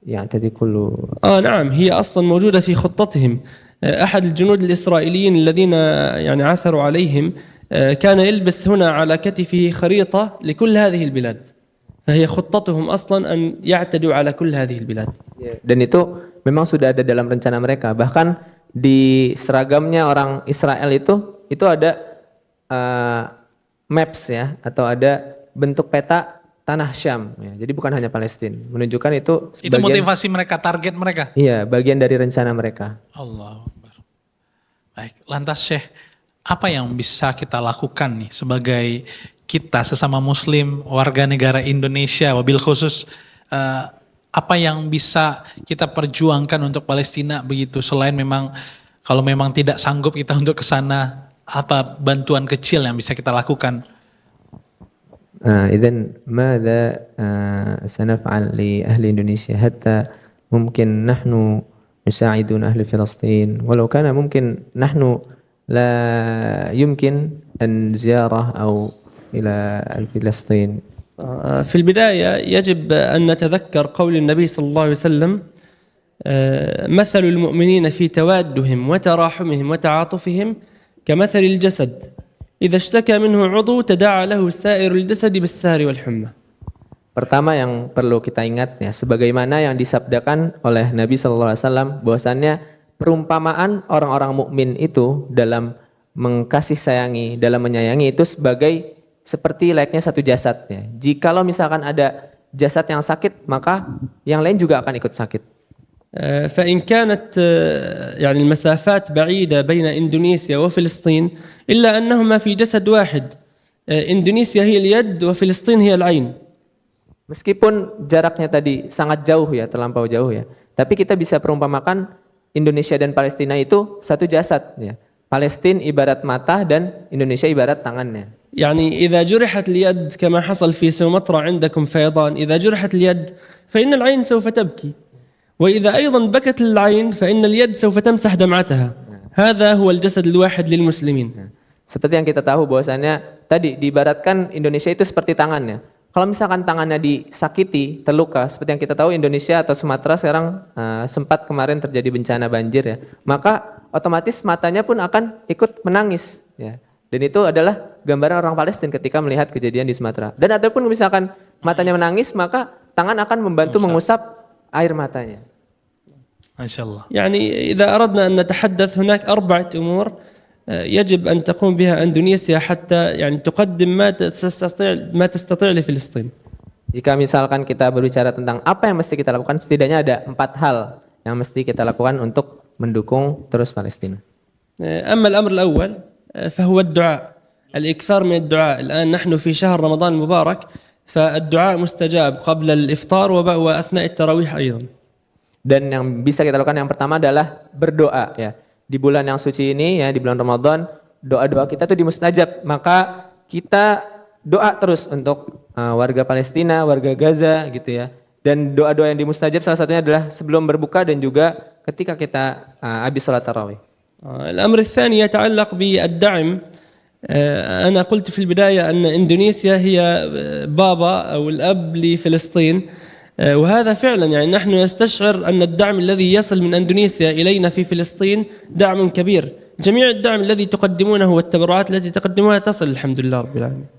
يعتدي كله. نعم هي أصلا موجودة في خطتهم. أحد الجنود الإسرائيليين الذين يعني عثروا عليهم كان يلبس هنا على كتفه خريطة لكل هذه البلاد. فهي خطتهم أصلا أن يعتدوا على كل هذه البلاد. Dan itu memang sudah ada dalam rencana mereka. Bahkan di seragamnya orang Israel itu ada maps ya, atau ada bentuk peta tanah Syam ya. Jadi bukan hanya Palestina. Menunjukkan itu Motivasi mereka, target mereka. Iya, bagian dari rencana mereka. Allah Akbar. Baik, lantas Syekh, apa yang bisa kita lakukan nih sebagai kita sesama muslim, warga negara Indonesia, wabil khusus, apa yang bisa kita perjuangkan untuk Palestina begitu, selain memang kalau memang tidak sanggup kita untuk ke sana, apa bantuan kecil yang bisa kita lakukan? إذن ماذا سنفعل لأهل إندونيسيا حتى ممكن نحن نساعدون أهل فلسطين ولو كان ممكن نحن لا يمكن أن زيارة أو إلى فلسطين. في البداية يجب أن نتذكر قول النبي صلى الله عليه وسلم مثل المؤمنين في توادهم وتراحمهم وتعاطفهم كمثل الجسد إذا اشتكى منه عضو تداعى له سائر الجسد بالسهر والحمى. Pertama yang perlu kita ingat ya, sebagaimana yang disabdakan oleh Nabi SAW, bahwasannya perumpamaan orang-orang mukmin itu dalam mengkasih sayangi, dalam menyayangi itu seperti layaknya satu jasad ya. Jikalau misalkan ada jasad yang sakit, maka yang lain juga akan ikut sakit. فإن كانت يعني المسافات بعيدة بين إندونيسيا وفلسطين إلا أنهما في جسد واحد. إندونيسيا هي اليد وفلسطين هي العين. Meskipun jaraknya tadi sangat jauh ya, terlampau jauh ya, tapi kita bisa perumpamakan Indonesia dan Palestina itu satu jasad ya. Palestina ibarat mata dan Indonesia ibarat tangannya. يعني إذا جرحت اليد كما حصل في سومطرة عندكم فيضان، إذا جرحت اليد فإن العين سوف تبكي. وإذا أيضا بكت العين فإن اليد سوف تمسح دمعتها. هذا هو الجسد الواحد للمسلمين. Seperti yang kita tahu bahwasannya tadi diibaratkan Indonesia itu seperti tangannya. Kalau misalkan tangannya disakiti, terluka, seperti yang kita tahu Indonesia atau Sumatera sekarang sempat kemarin terjadi bencana banjir ya, maka otomatis matanya pun akan ikut menangis ya. Dan itu adalah gambaran orang Palestina ketika melihat kejadian di Sumatera. Dan ataupun misalkan matanya menangis, maka tangan akan membantu mengusap air matanya. Masya Allah. يعني إذا أردنا أن نتحدث هناك 4 أمور يجب أن تقوم بها إندونيسيا حتى يعني تقدم ما تستطيع لفلسطين. Jika misalkan kita berbicara tentang apa yang mesti kita lakukan, setidaknya ada 4 hal yang mesti kita lakukan untuk mendukung terus Palestina. أما الأمر الأول فهو الدعاء. الإكثار من الدعاء. الآن نحن في شهر رمضان المبارك فالدعاء مستجاب قبل الإفطار وأثناء التراويح أيضا. Dan yang bisa kita lakukan yang pertama adalah berdoa ya. Di bulan yang suci ini ya, di bulan Ramadan, doa-doa kita tuh dimustajab. Maka kita doa terus untuk warga Palestina, warga Gaza gitu ya. Dan doa-doa yang dimustajab salah satunya adalah sebelum berbuka dan juga ketika kita habis salat tarawih. الأمر الثاني يتعلق بالدعم. أنا قلت في البداية أن إندونيسيا هي بابا أو الأب لفلسطين، وهذا فعلا يعني نحن نستشعر أن الدعم الذي يصل من إندونيسيا إلينا في فلسطين دعم كبير. جميع الدعم الذي تقدمونه والتبرعات التي تقدمونها تصل الحمد لله رب العالمين.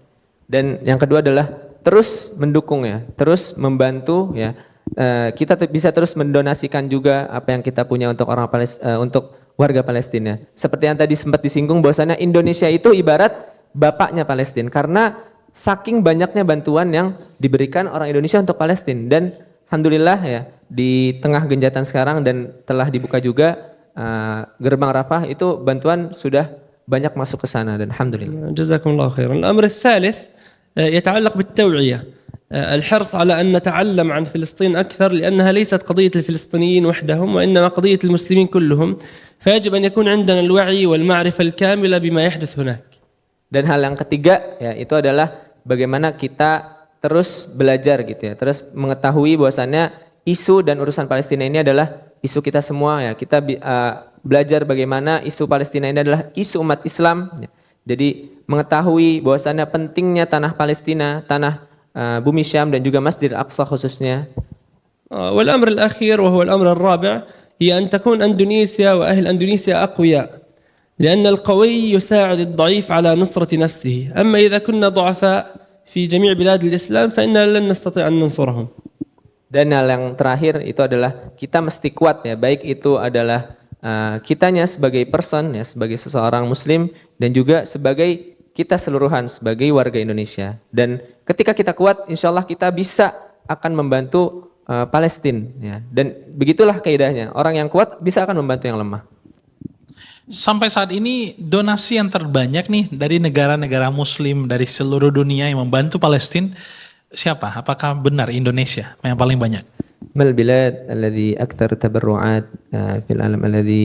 Dan yang kedua adalah terus mendukung ya, terus membantu ya. Kita bisa terus mendonasikan juga apa yang kita punya untuk orang untuk warga Palestina. Seperti yang tadi sempat disinggung bahwasanya Indonesia itu ibarat bapaknya Palestina karena saking banyaknya bantuan yang diberikan orang Indonesia untuk Palestina. Dan alhamdulillah ya, di tengah genjatan sekarang dan telah dibuka juga gerbang Rafah, itu bantuan sudah banyak masuk ke sana dan alhamdulillah. Jazakumullahu khairan. الأمر الثالث يتعلق بالتوعية. الحرص على أن نتعلم عن فلسطين أكثر لأنها ليست قضية الفلسطينيين وحدهم وإنما قضية المسلمين كلهم، فيجب أن يكون عندنا الوعي والمعرفة الكاملة بما يحدث هناك. Dan hal yang ketiga ya itu adalah bagaimana kita terus belajar gitu ya, terus mengetahui bahwasannya isu dan urusan Palestina ini adalah isu kita semua ya. Kita belajar bagaimana isu Palestina ini adalah isu umat Islam. Ya. Jadi mengetahui bahwasannya pentingnya tanah Palestina, tanah bumi Syam dan juga Masjidil Aqsa khususnya. والأمر الأخير وهو الأمر الرابع هي أن تكون أندونيسيا وأهل أندونيسيا أقوياء لأن القوي يساعد الضعيف على نصرة نفسه أما إذا كنا ضعفاء في جميع بلاد الإسلام فإننا لن نستطيع أن ننصرهم. Dan hal yang terakhir itu adalah kita mesti kuat ya, baik itu adalah kitanya sebagai person ya, sebagai seseorang muslim dan juga sebagai kita seluruhan sebagai warga Indonesia. Dan ketika kita kuat, insya Allah kita bisa akan membantu Palestina ya. Dan begitulah kaidahnya, orang yang kuat bisa akan membantu yang lemah. Sampai saat ini donasi yang terbanyak nih dari negara-negara muslim dari seluruh dunia yang membantu Palestina siapa? Apakah benar Indonesia yang paling banyak? ما البلاد الذي أكثر تبرعات في العالم الذي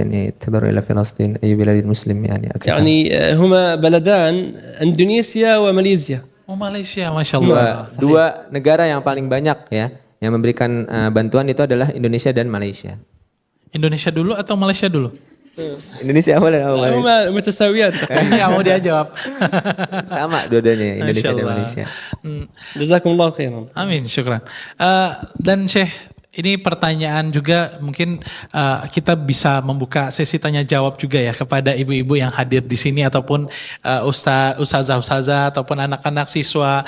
يعني تبرع إلى فلسطين أي بلاد المسلم يعني أكثر؟ يعني هما بلدان إندونيسيا وماليزيا. Oh Malaysia, Masya Allah. Dua negara yang paling banyak ya yang memberikan bantuan itu adalah Indonesia dan Malaysia. Indonesia dulu atau Malaysia dulu? Indonesia boleh Malaysia. هما متساويات. Ya mau dia jawab. Sama dua-duanya Indonesia Masya dan Allah. Malaysia. جزاكم الله خيرا. Amin, syukran. Dan Syekh, ini pertanyaan juga mungkin kita bisa membuka sesi tanya jawab juga ya kepada ibu-ibu yang hadir di sini ataupun ustazah-ustazah ataupun anak-anak siswa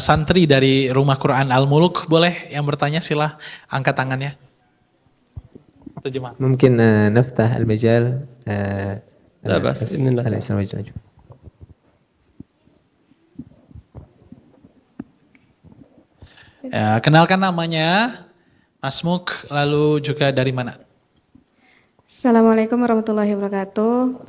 santri dari Rumah Quran Al-Muluk. Boleh yang bertanya silah angkat tangannya. Terjemah. ممكن نفتح المجال لا بأس بإذن الله. الإسلام والجنة. Ya, kenalkan namanya, Mas Muk, lalu juga dari mana? Assalamualaikum warahmatullahi wabarakatuh.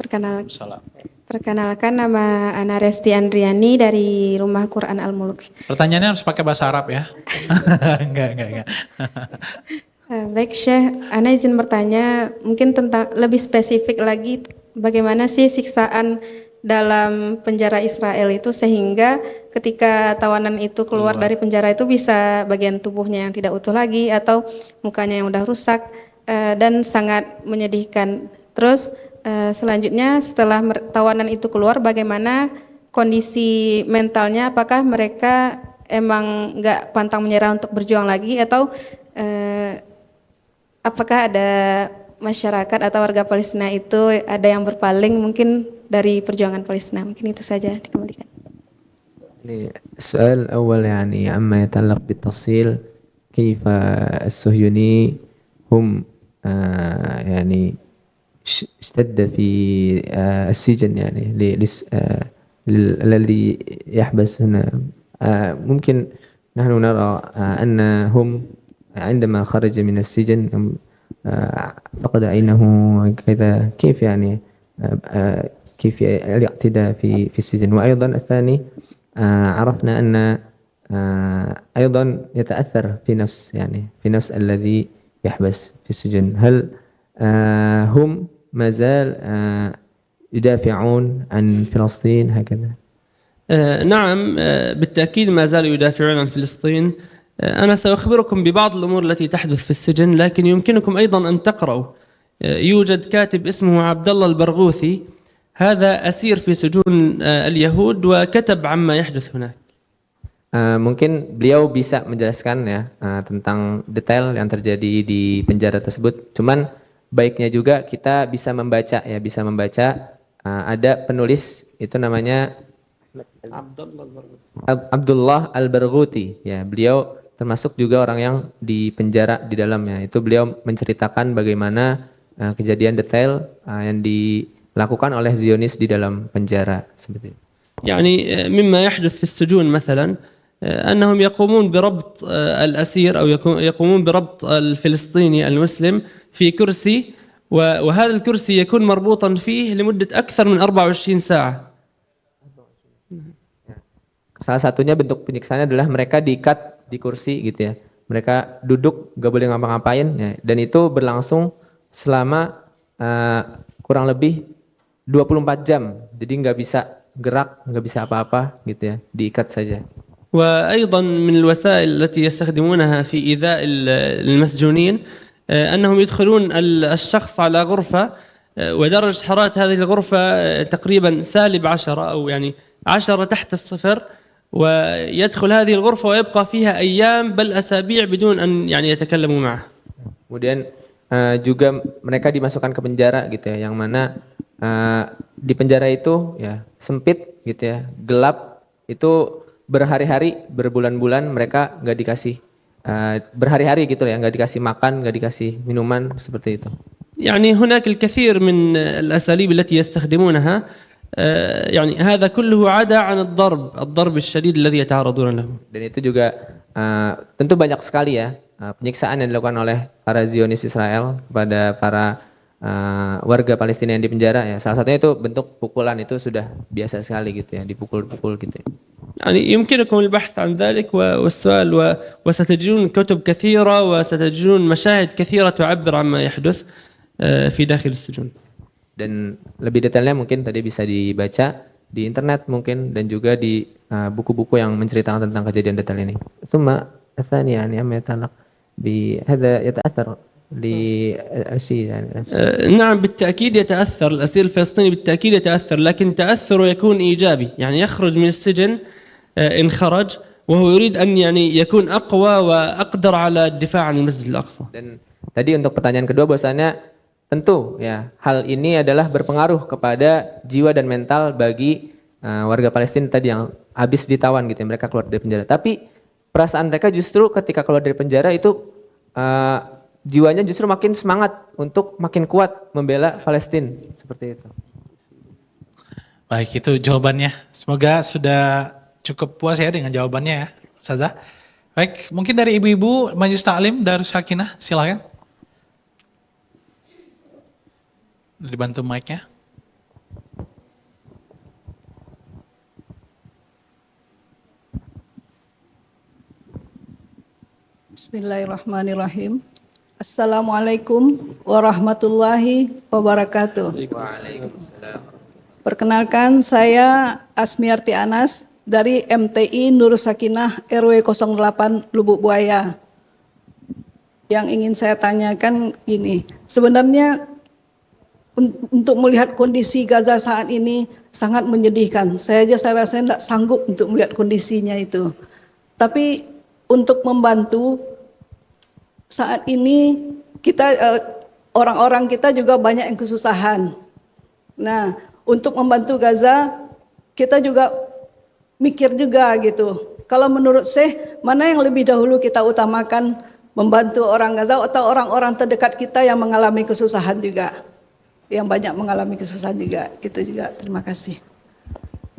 Perkenalkan nama Ana Resti Andriani dari Rumah Quran Al-Muluk. Pertanyaannya harus pakai bahasa Arab ya? Enggak. Baik Syekh, Ana izin bertanya mungkin tentang lebih spesifik lagi bagaimana sih siksaan dalam penjara Israel itu sehingga ketika tawanan itu keluar dari penjara itu bisa bagian tubuhnya yang tidak utuh lagi atau mukanya yang udah rusak dan sangat menyedihkan. Terus selanjutnya setelah tawanan itu keluar bagaimana kondisi mentalnya, apakah mereka emang nggak pantang menyerah untuk berjuang lagi atau apakah ada masyarakat atau warga Palestina itu ada yang berpaling mungkin dari perjuangan Palestina? Mungkin itu saja, dikembalikan. السؤال الأول يعني عما يتعلق بالتفصيل كيف الصهيوني هم يعني اشتد في السجن يعني الذي يحبس هنا ممكن نحن نرى أن هم عندما خرج من السجن فقد عينه كذا كيف يعني كيف الاعتداء في السجن وأيضا الثاني عرفنا أن أيضا يتأثر في نفس الذي يحبس في السجن هل هم ما زال يدافعون عن فلسطين هكذا؟ نعم بالتأكيد ما زالوا يدافعون عن فلسطين. أنا سأخبركم ببعض الأمور التي تحدث في السجن لكن يمكنكم أيضا أن تقرأوا. يوجد كاتب اسمه عبد الله البرغوثي هذا أسير في سجون اليهود وكتب عما يحدث هناك. Mungkin beliau bisa menjelaskan ya tentang detail yang terjadi di penjara tersebut. Cuman baiknya juga kita bisa membaca ada penulis itu namanya Abdullah Al-Barghuti ya, beliau termasuk juga orang yang di penjara di dalamnya. Itu beliau menceritakan bagaimana kejadian detail yang dilakukan oleh Zionis di dalam penjara seperti itu. يعني مما يحدث في السجون مثلا أنهم يقومون بربط الأسير أو يقومون بربط الفلسطيني المسلم في كرسي وهذا الكرسي يكون مربوطا فيه لمدة أكثر من 24 ساعة. Salah satunya bentuk penyiksaan adalah mereka diikat di kursi gitu ya. Mereka duduk gak boleh ngapa-ngapain ya. Dan itu berlangsung selama kurang lebih 24 jam, jadi nggak bisa gerak, nggak bisa apa-apa gitu ya, diikat saja. وأيضا من الوسائل التي يستخدمونها في إيذاء المسجونين أنهم يدخلون الشخص على غرفة ودرجة حرارة هذه الغرفة تقريبا -10 أو يعني 10 تحت الصفر، ويدخل هذه الغرفة ويبقى فيها أيام بل أسابيع بدون أن يعني يتكلموا معه. Kemudian juga mereka dimasukkan ke penjara gitu ya, yang mana di penjara itu ya sempit gitu ya, gelap, itu berhari-hari, berbulan-bulan mereka nggak dikasih berhari-hari gitu ya, nggak dikasih makan, nggak dikasih minuman seperti itu. يعني هناك الكثير من الأساليب التي يستخدمونها، يعني هذا كله عدا عن الضرب الشديد الذي يتعرضون له. Dan itu juga tentu banyak sekali ya penyiksaan yang dilakukan oleh para Zionis Israel kepada para warga Palestina yang di penjara ya. Salah satunya itu bentuk pukulan, itu sudah biasa sekali gitu ya, dipukul-pukul gitu ya. يعني يمكنكم البحث عن ذلك والسؤال وستجدون كتب كثيرة وستجدون مشاهد كثيرة تعبر عما يحدث في داخل السجون. Dan lebih detailnya mungkin tadi bisa dibaca di internet mungkin, dan juga di buku-buku yang menceritakan tentang kejadian detail ini. ثم الثانية يعني أما يتعلق بهذا يتأثر للأسير يعني. نعم بالتأكيد يتأثر الأسير الفلسطيني، بالتأكيد يتأثر، لكن تأثره يكون إيجابي، يعني يخرج من السجن إن خرج وهو يريد أن يعني يكون أقوى وأقدر على الدفاع عن المسجد الأقصى. Dan tadi untuk pertanyaan kedua, bahwasanya tentu ya hal ini adalah berpengaruh kepada jiwa dan mental bagi warga Palestina tadi yang habis ditawan gitu ya, mereka keluar dari penjara. Tapi perasaan mereka justru ketika keluar dari penjara itu jiwanya justru makin semangat untuk makin kuat membela Palestina, seperti itu. Baik, itu jawabannya. Semoga sudah cukup puas ya dengan jawabannya ya, Ustazah. Baik, mungkin dari ibu-ibu Majelis Taklim Darus Sakinah, silakan. Dibantu mic-nya. Bismillahirrahmanirrahim. Assalamualaikum warahmatullahi wabarakatuh. Perkenalkan, saya Asmiarti Anas dari MTI Nur Sakinah RW 08 Lubuk Buaya. Yang ingin saya tanyakan ini, sebenarnya untuk melihat kondisi Gaza saat ini sangat menyedihkan. Saya rasa tidak sanggup untuk melihat kondisinya itu. Tapi untuk membantu saat ini kita orang-orang kita juga banyak yang kesusahan. Nah, untuk membantu Gaza kita juga mikir juga gitu. Kalau menurut Syekh, mana yang lebih dahulu kita utamakan, membantu orang Gaza atau orang-orang terdekat kita yang mengalami kesusahan juga? Yang banyak mengalami kesusahan juga. Itu juga. Terima kasih.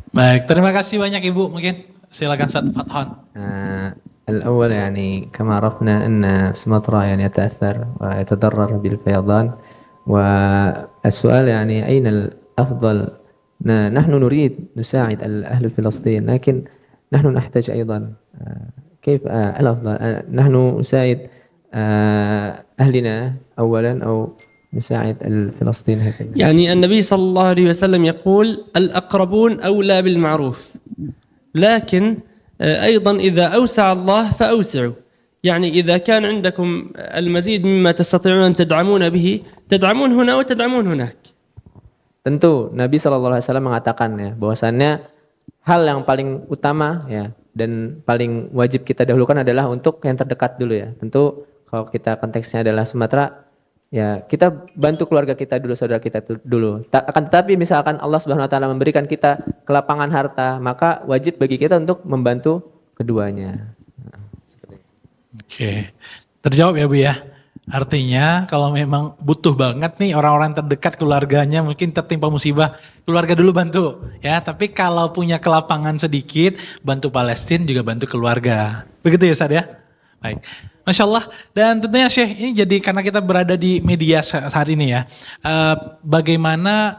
Baik, terima kasih banyak Ibu. Mungkin silakan Ustaz Fathan. الأول يعني كما عرفنا أن سمطرة يعني يتأثر ويتضرر بالفيضان، والسؤال يعني أين الأفضل؟ نحن نريد نساعد أهل فلسطين، لكن نحن نحتاج أيضا كيف الأفضل؟ نحن نساعد أهلنا أولا أو نساعد الفلسطين هكذا؟ يعني النبي صلى الله عليه وسلم يقول الأقربون أولى بالمعروف، لكن أيضا إذا أوسع الله فأوسعوا، يعني إذا كان عندكم المزيد مما تستطيعون أن تدعمون به تدعمون هنا وتدعمون هناك. Tentu Nabi SAW mengatakan ya bahwasannya hal yang paling utama ya dan paling wajib kita dahulukan adalah untuk yang terdekat dulu ya. Tentu kalau kita konteksnya adalah Sumatera, ya kita bantu keluarga kita dulu, saudara kita dulu. Akan tetapi misalkan Allah Subhanahu Wa Taala memberikan kita kelapangan harta, maka wajib bagi kita untuk membantu keduanya. Oke, terjawab ya Bu ya. Artinya kalau memang butuh banget nih orang-orang terdekat keluarganya mungkin tertimpa musibah, keluarga dulu bantu ya. Tapi kalau punya kelapangan sedikit, bantu Palestina juga bantu keluarga. Begitu ya Ustaz ya? Baik. Masya Allah. Dan tentunya Syekh, ini jadi karena kita berada di media saat ini ya, bagaimana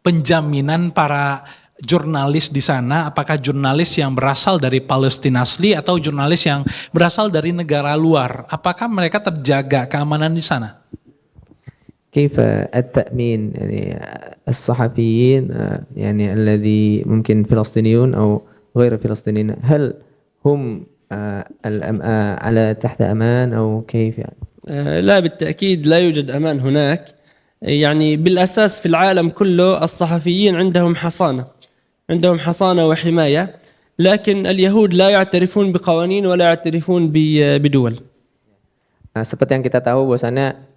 penjaminan para jurnalis di sana, apakah jurnalis yang berasal dari Palestina asli atau jurnalis yang berasal dari negara luar, apakah mereka terjaga keamanan di sana? كيف التأمين يعني الصحفيين يعني الذي ممكن فلسطينيون أو غير فلسطينيين هل هم على تحت أمان أو كيف يعني؟ لا بالتأكيد لا يوجد أمان هناك. يعني بالأساس في العالم كله الصحفيين عندهم حصانة وحماية، لكن اليهود لا يعترفون بقوانين ولا يعترفون بدول. Seperti yang kita tahu bahwasannya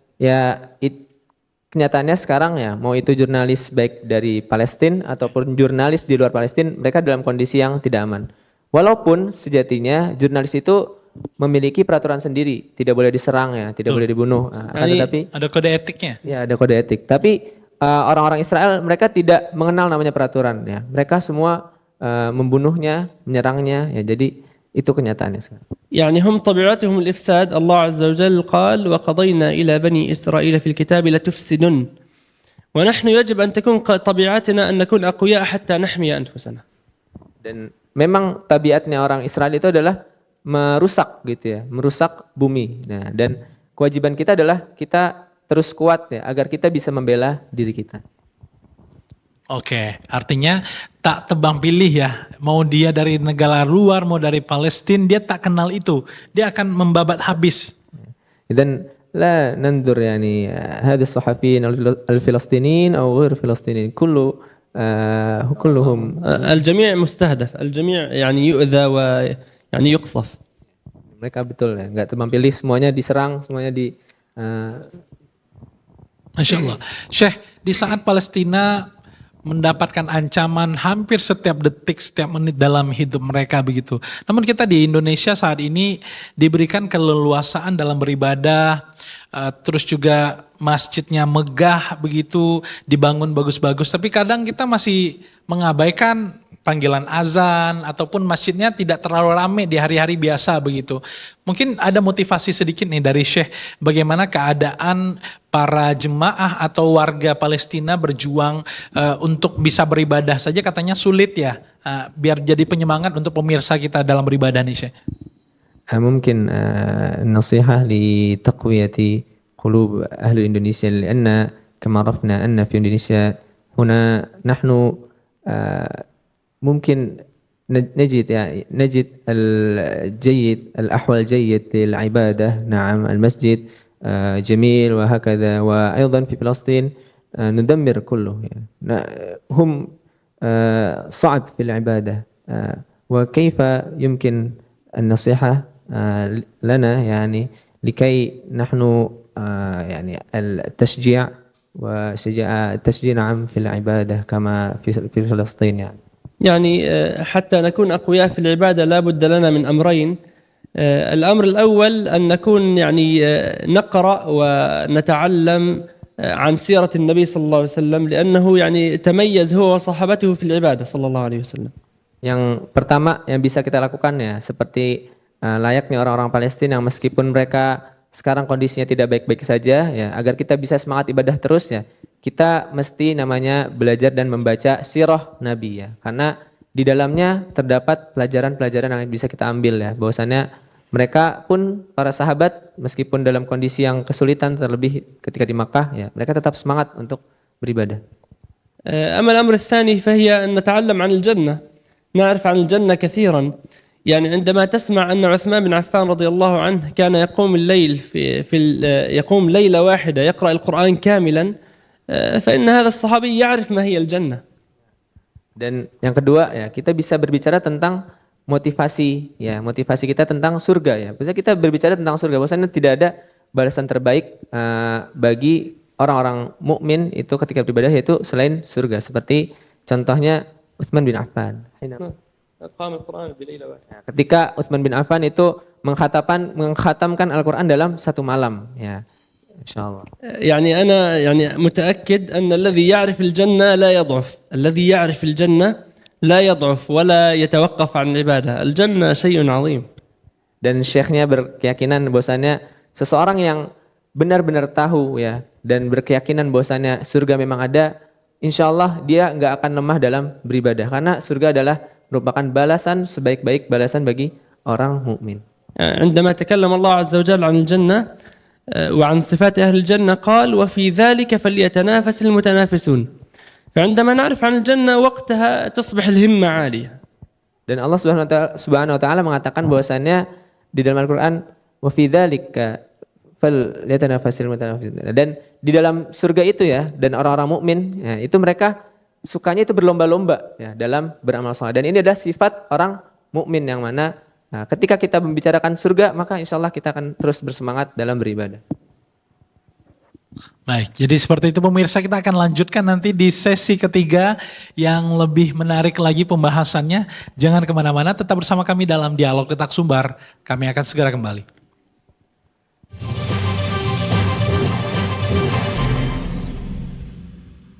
kenyataannya sekarang ya, mau itu jurnalis baik dari Palestina ataupun jurnalis di luar Palestina, mereka dalam kondisi yang tidak aman. Walaupun sejatinya jurnalis itu memiliki peraturan sendiri, tidak boleh diserang ya, tidak boleh dibunuh. Tetapi ada kode etiknya. ya ada kode etik. Tapi orang-orang Israel mereka tidak mengenal namanya peraturan ya. Mereka semua membunuhnya, menyerangnya ya. Jadi itu kenyataannya sekarang. يعني هم طبيعتهم الإفساد. الله عز وجل قال وقضينا إلى بني إسرائيل في الكتاب لتفسدن ونحن يجب أن تكون طبيعتنا أن نكون أقوياء حتى نحمي أنفسنا. Dan memang tabiatnya orang Israel itu adalah merusak gitu ya, merusak bumi. Nah, dan kewajiban kita adalah kita terus kuat ya agar kita bisa membela diri kita. Oke, artinya tak tebang pilih ya. Mau dia dari negara luar, mau dari Palestina, dia tak kenal itu. Dia akan membabat habis. Dan لا ننظر يعني هذا الصحفيين الفلسطينيين أو غير فلسطينيين كلهم الجميع مستهدف، الجميع يعني يؤذى ويعني يقصف. mereka betul ya, nggak tebang pilih, semuanya diserang, semuanya Masya Allah. Syekh, di saat Palestina mendapatkan ancaman hampir setiap detik, setiap menit dalam hidup mereka begitu. Namun kita di Indonesia saat ini diberikan keleluasaan dalam beribadah, terus juga masjidnya megah begitu, dibangun bagus-bagus. Tapi kadang kita masih mengabaikan panggilan azan ataupun masjidnya tidak terlalu ramai di hari-hari biasa begitu. Mungkin ada motivasi sedikit nih dari Syekh bagaimana keadaan para jemaah atau warga Palestina berjuang untuk bisa beribadah saja katanya sulit ya. Biar jadi penyemangat untuk pemirsa kita dalam beribadah nih Syekh. ممكن النصيحة لتقوية قلوب أهل إندونيسيا لأن كما عرفنا أن في إندونيسيا هنا نحن ممكن نجد الأحوال جيد للعبادة. نعم المسجد جميل وهكذا. وأيضا في فلسطين ندمر كله هم صعب في العبادة. وكيف يمكن النصيحة لنا يعني لكي نحن يعني التشجيع التشجيع نعم في العبادة كما في فلسطين يعني حتى نكون أقوياء في العبادة لا بد لنا من أمرين. الأمر الأول أن نكون يعني نقرأ ونتعلم عن سيرة النبي صلى الله عليه وسلم لأنه يعني تميز هو وصحابته في العبادة صلى الله عليه وسلم. Yang pertama yang bisa kita lakukan ya seperti layaknya orang-orang Palestina yang meskipun mereka sekarang kondisinya tidak baik-baik saja ya, agar kita bisa semangat ibadah terus ya, kita mesti namanya belajar dan membaca sirah Nabi ya, karena di dalamnya terdapat pelajaran-pelajaran yang bisa kita ambil ya, bahwasannya mereka pun para sahabat meskipun dalam kondisi yang kesulitan terlebih ketika di Makkah ya, mereka tetap semangat untuk beribadah. أما الأمر الثاني فهي أن نتعلم عن الجنة، نعرف عن الجنة كثيرا. يعني عندما تسمع أن عثمان بن عفان رضي الله عنه كان يقوم الليل يقوم ليلة واحدة يقرأ القرآن كاملا، فإن هذا الصحابي يعرف ما هي الجنة. Dan yang kedua ya, kita bisa berbicara tentang motivasi ya, motivasi kita tentang surga ya. Bisa kita berbicara tentang surga, bahwasanya tidak ada balasan terbaik bagi orang-orang mukmin itu ketika beribadah yaitu selain surga. Seperti contohnya Utsman bin Affan. Ketika Utsman bin Affan itu mengkhatamkan Al-Quran dalam satu malam ya, insyaallah. يعني أنا يعني متأكد أن الذي يعرف الجنة لا يضعف، الذي يعرف الجنة لا يضعف ولا يتوقف عن العبادة. الجنة شيء عظيم. Dan syekhnya berkeyakinan bahwasannya seseorang yang benar-benar tahu ya dan berkeyakinan bahwasannya surga memang ada, insyaallah dia enggak akan lemah dalam beribadah karena surga adalah merupakan balasan sebaik-baik balasan bagi orang mukmin. عندما تكلم الله عز وجل عن الجنة وعن صفات أهل الجنة قال وفي ذلك فليتنافس المتنافسون. فعندما نعرف عن الجنة وقتها تصبح الهمة عالية. Dan Allah Subhanahu wa taala mengatakan bahwasannya di dalam Al-Qur'an wa fi dzalika falyatanafasil mutanafisun. Dan di dalam surga itu ya, dan orang-orang mukmin ya, itu mereka sukanya itu berlomba-lomba ya dalam beramal saleh. Dan ini adalah sifat orang mukmin yang mana ketika kita membicarakan surga maka insyaallah kita akan terus bersemangat dalam beribadah. Baik, jadi seperti itu pemirsa, kita akan lanjutkan nanti di sesi ketiga yang lebih menarik lagi pembahasannya. Jangan kemana-mana, tetap bersama kami dalam Dialog Letak Sumbar. Kami akan segera kembali.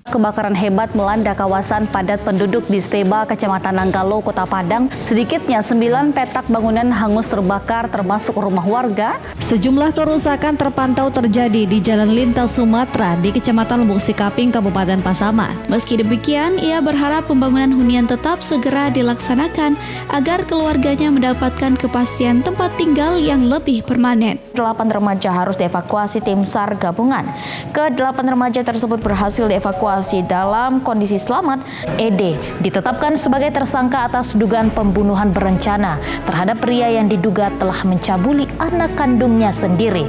Kebakaran hebat melanda kawasan padat penduduk di Steba, Kecamatan Nanggalo, Kota Padang. Sedikitnya 9 petak bangunan hangus terbakar termasuk rumah warga. Sejumlah kerusakan terpantau terjadi di Jalan Lintas Sumatera di Kecamatan Lubuk Sikaping, Kabupaten Pasaman. Meski demikian, ia berharap pembangunan hunian tetap segera dilaksanakan agar keluarganya mendapatkan kepastian tempat tinggal yang lebih permanen. 8 remaja harus dievakuasi tim SAR gabungan. Ke-8 remaja tersebut berhasil dievakuasi dalam kondisi selamat. ED ditetapkan sebagai tersangka atas dugaan pembunuhan berencana terhadap pria yang diduga telah mencabuli anak kandungnya sendiri.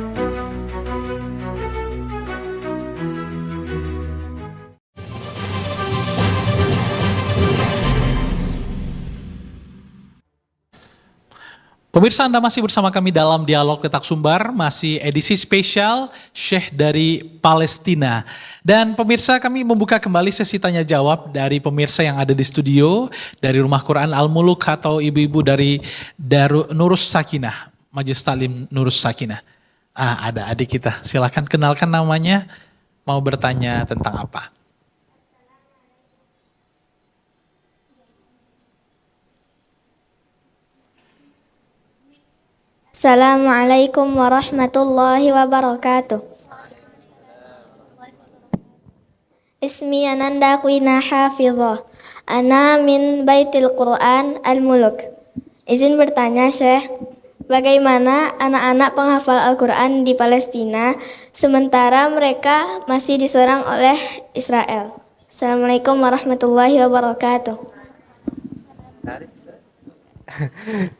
Pemirsa, Anda masih bersama kami dalam Dialog Letak Sumbar, masih edisi spesial Syekh dari Palestina. Dan pemirsa, kami membuka kembali sesi tanya jawab dari pemirsa yang ada di studio, dari Rumah Quran Al-Muluk atau ibu-ibu dari Nurus Sakinah, Majelis Taklim Nurus Sakinah. Ada adik kita, silakan kenalkan namanya, mau bertanya tentang apa? Assalamualaikum warahmatullahi wabarakatuh. Ismi Ananda Quina Hafizah. Ana min Baitil Quran Al-Muluk. Izin bertanya, Syekh, bagaimana anak-anak penghafal Al-Quran di Palestina sementara mereka masih diserang oleh Israel? Assalamualaikum warahmatullahi wabarakatuh.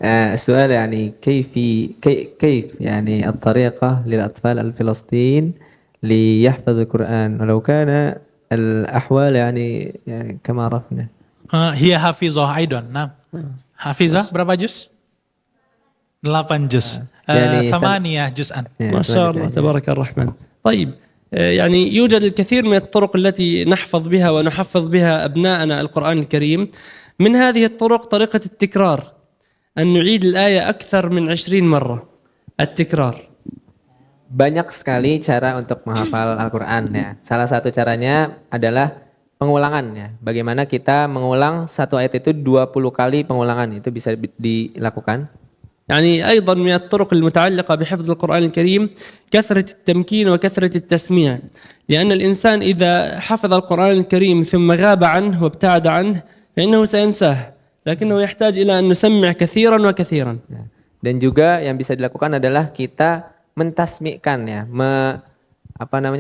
السؤال يعني كيف يعني الطريقة للأطفال الفلسطين ليحفظوا القرآن ولو كان الأحوال يعني كما عرفنا. هي حافظة أيضا. نعم. حافظة berapa juz? 8 juz. يعني 8 جزءا. ما شاء الله تبارك الرحمن. طيب يعني يوجد الكثير من الطرق التي نحفظ بها ونحفظ بها أبناءنا القرآن الكريم. من هذه الطرق طريقة التكرار، أن نعيد الآية أكثر من 20 مرة. التكرار. Banyak sekali cara untuk menghafal Al-Quran ya. Salah satu caranya adalah pengulangan ya. Bagaimana kita mengulang satu ayat itu 20 kali pengulangan, itu bisa dilakukan. يعني أيضا من الطرق المتعلقة بحفظ القرآن الكريم كثرة التمكين وكثرة التسميع، لأن الإنسان إذا حفظ القرآن الكريم ثم غاب عنه وابتعد عنه فإنه سينساه، لكنه يحتاج إلى أن نسمع كثيرا وكثيرا. Dan juga yang bisa dilakukan adalah kita mentasmi'kan ya,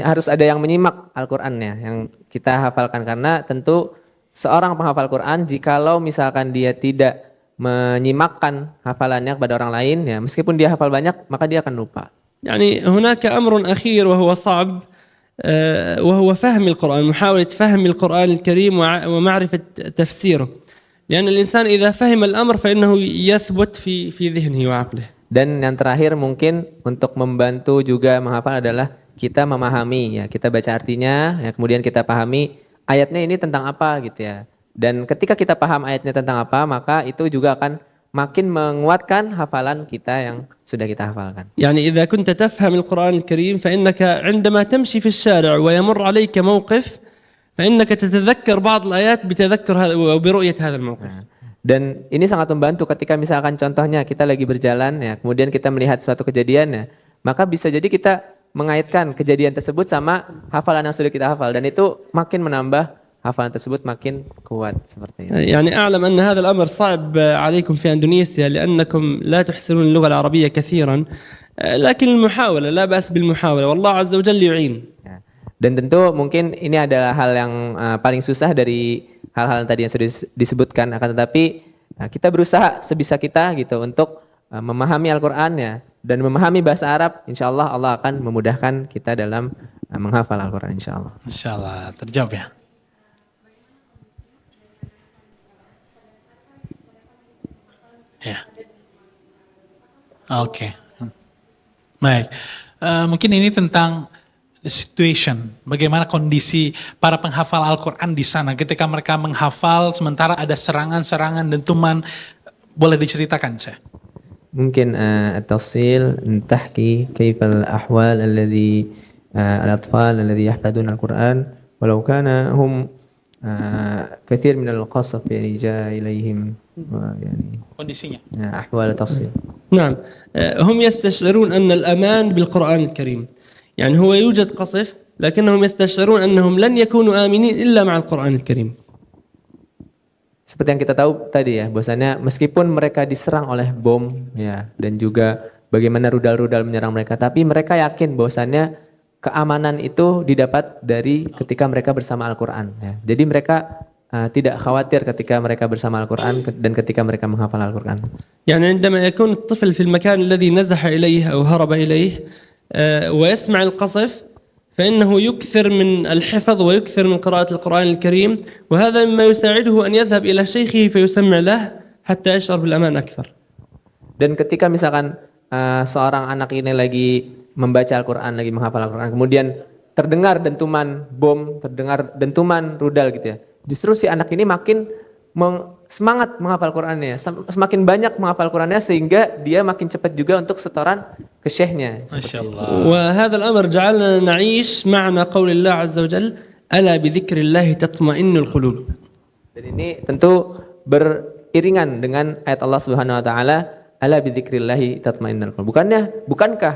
harus ada yang menyimak Al-Qur'annya yang kita hafalkan, karena tentu seorang penghafal Quran jikalau misalkan dia tidak menyimakkan hafalannya kepada orang lain ya, meskipun dia hafal banyak maka dia akan lupa. يعني هناك أمر أخير وهو صعب وهو فهم القرآن، محاولة فهم القرآن الكريم ومعرفة تفسيره، لأن الإنسان إذا فهم الأمر فإنه يثبت في ذهنه وعقله. Dan yang terakhir mungkin untuk membantu juga menghafal adalah kita memahami ya, kita baca artinya ya, kemudian kita pahami ayatnya ini tentang apa gitu ya. Dan ketika kita paham ayatnya tentang apa, maka itu juga akan makin menguatkan hafalan kita yang sudah kita hafalkan. يعني إذا كنت تفهم القرآن الكريم فإنك عندما تمشي في الشارع ويمر عليك موقف فإنك تتذكر بعض الآيات بتذكر وبرؤية هذا الموقف. Dan ini sangat membantu ketika misalkan contohnya kita lagi berjalan ya, kemudian kita melihat suatu kejadian ya, maka bisa jadi kita mengaitkan kejadian tersebut sama hafalan yang sudah kita hafal, dan itu makin menambah hafalan tersebut makin kuat seperti itu. يعني أعلم أن هذا الأمر صعب عليكم في إندونيسيا لأنكم لا تحسنون اللغة العربية كثيرا، لكن المحاولة لا بأس بالمحاولة والله عز وجل يعين. Dan tentu mungkin ini adalah hal yang paling susah dari hal-hal yang tadi yang sudah disebutkan, akan tetapi kita berusaha sebisa kita gitu untuk memahami Al-Quran ya, dan memahami bahasa Arab. Insya Allah Allah akan memudahkan kita dalam menghafal Al-Quran, insya Allah. Insya Allah terjawab ya. Ya. Oke. Baik. Mungkin ini tentang situation, bagaimana kondisi para penghafal Al-Quran di sana ketika mereka menghafal sementara ada serangan-serangan dentuman, boleh diceritakan Syekh? ممكن التفصيل تحكي كيف الأحوال الأطفال الذي يحفظون القرآن ولو كان هم كثير من القصف يعني جاء إليهم يعني kondisinya. أحوال تفصيل. نعم هم يستشعرون أن الأمان بالقرآن الكريم، يعني هو يوجد قصف لكنهم يستشعرون أنهم لن يكونوا آمنين إلا مع القرآن الكريم. Seperti yang kita tahu tadi ya, bahwasanya meskipun mereka diserang oleh bom ya, dan juga bagaimana rudal-rudal menyerang mereka, tapi mereka yakin bahwasanya keamanan itu didapat dari ketika mereka bersama Al-Quran ya. Jadi mereka tidak khawatir ketika mereka bersama Al-Quran dan ketika mereka menghafal Al-Quran. يعني عندما يكون الطفل في المكان الذي نزح إليه أو هرب إليه ويسمع القصف فإنه يكثر من الحفظ ويكثر من قراءة القرآن الكريم، وهذا مما يساعده أن يذهب إلى شيخه فيسمع له حتى يشعر بالأمان أكثر. Dan ketika misalkan seorang anak ini lagi membaca Al-Quran, lagi menghafal Al-Quran, kemudian terdengar dentuman bom, terdengar dentuman rudal gitu ya, justru si anak ini makin semangat menghafal Qurannya, semakin banyak menghafal Qurannya sehingga dia makin cepat juga untuk setoran ke syekhnya. Masyaallah. وهذا الأمر جعلنا نعيش معنى قول الله عز وجل ألا بذكر الله تطمئن القلوب. Dan ini tentu beriringan dengan ayat Allah Subhanahu wa taala, ala bidzikrillah tatmainnul qulub. Bukankah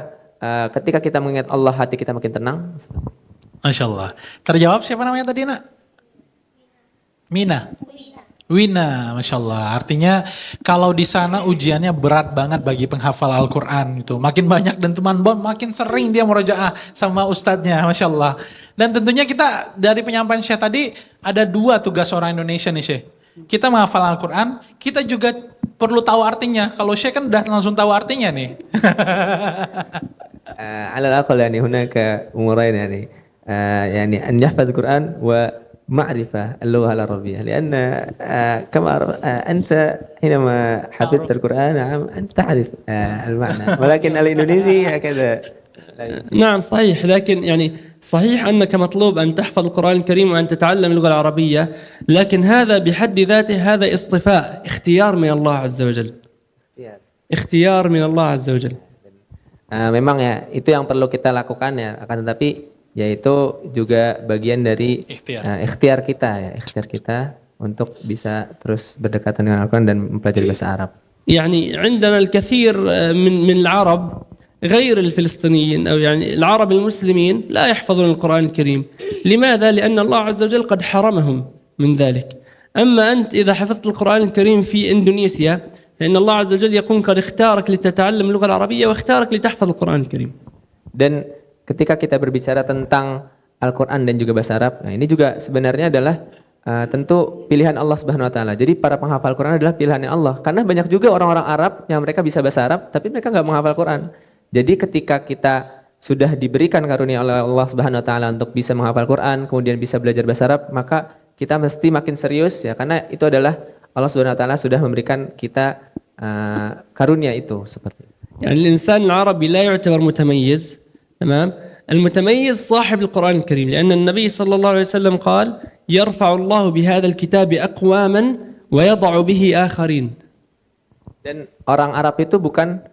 ketika kita mengingat Allah hati kita makin tenang? Masyaallah. Terjawab siapa namanya tadi nak? Mina. Wina, Masya Allah. Artinya kalau di sana ujiannya berat banget bagi penghafal Al-Quran itu. Makin banyak dentuman bom, makin sering dia murojaah sama ustadznya, Masya Allah. Dan tentunya kita dari penyampaian Syekh tadi ada dua tugas orang Indonesia nih Syekh. Kita menghafal Al-Quran, kita juga perlu tahu artinya. Kalau Syekh kan udah langsung tahu artinya nih. على الأقل يعني هناك أمورين يعني أن يحفظ القرآن ومعرفة اللغة العربية، لأن كما أنت حينما حفظت القرآن أنت تعرف المعنى، ولكن الإندونيسي هكذا. نعم صحيح، لكن يعني صحيح أنك مطلوب أن تحفظ القرآن الكريم وأن تتعلم اللغة العربية، لكن هذا بحد ذاته هذا اصطفاء، اختيار من الله عز وجل. اختيار من الله عز وجل. Memang ya itu yang perlu kita lakukan ya, akan tetapi yaitu juga bagian dari ikhtiar kita untuk bisa terus berdekatan dengan Al-Quran dan mempelajari bahasa Arab. يعني عندنا الكثير من العرب غير الفلسطينيين أو يعني العرب المسلمين لا يحفظون القرآن الكريم. لماذا؟ لأن الله عز وجل قد حرمهم من ذلك. أما أنت إذا حفظت القرآن الكريم في إندونيسيا فإن الله عز وجل يكون قد اختارك لتتعلم اللغة العربية واختارك لتحفظ القرآن الكريم. Dan ketika kita berbicara tentang Al-Quran dan juga bahasa Arab, nah ini juga sebenarnya adalah tentu pilihan Allah Subhanahu wa taala. Jadi para penghafal Quran adalah pilihannya Allah. Karena banyak juga orang-orang Arab yang mereka bisa bahasa Arab tapi mereka nggak menghafal Quran. Jadi ketika kita sudah diberikan karunia oleh Allah Subhanahu wa taala untuk bisa menghafal Quran, kemudian bisa belajar bahasa Arab, maka kita mesti makin serius ya, karena itu adalah Allah Subhanahu wa taala sudah memberikan kita karunia itu seperti itu. يعني الإنسان العربي لا يعتبر متميز، تمام؟ المتميز صاحب القرآن الكريم، لأن النبي صلى الله عليه وسلم قال: يرفع الله بهذا الكتاب أقواما ويضع به آخرين. Dan orang Arab itu bukan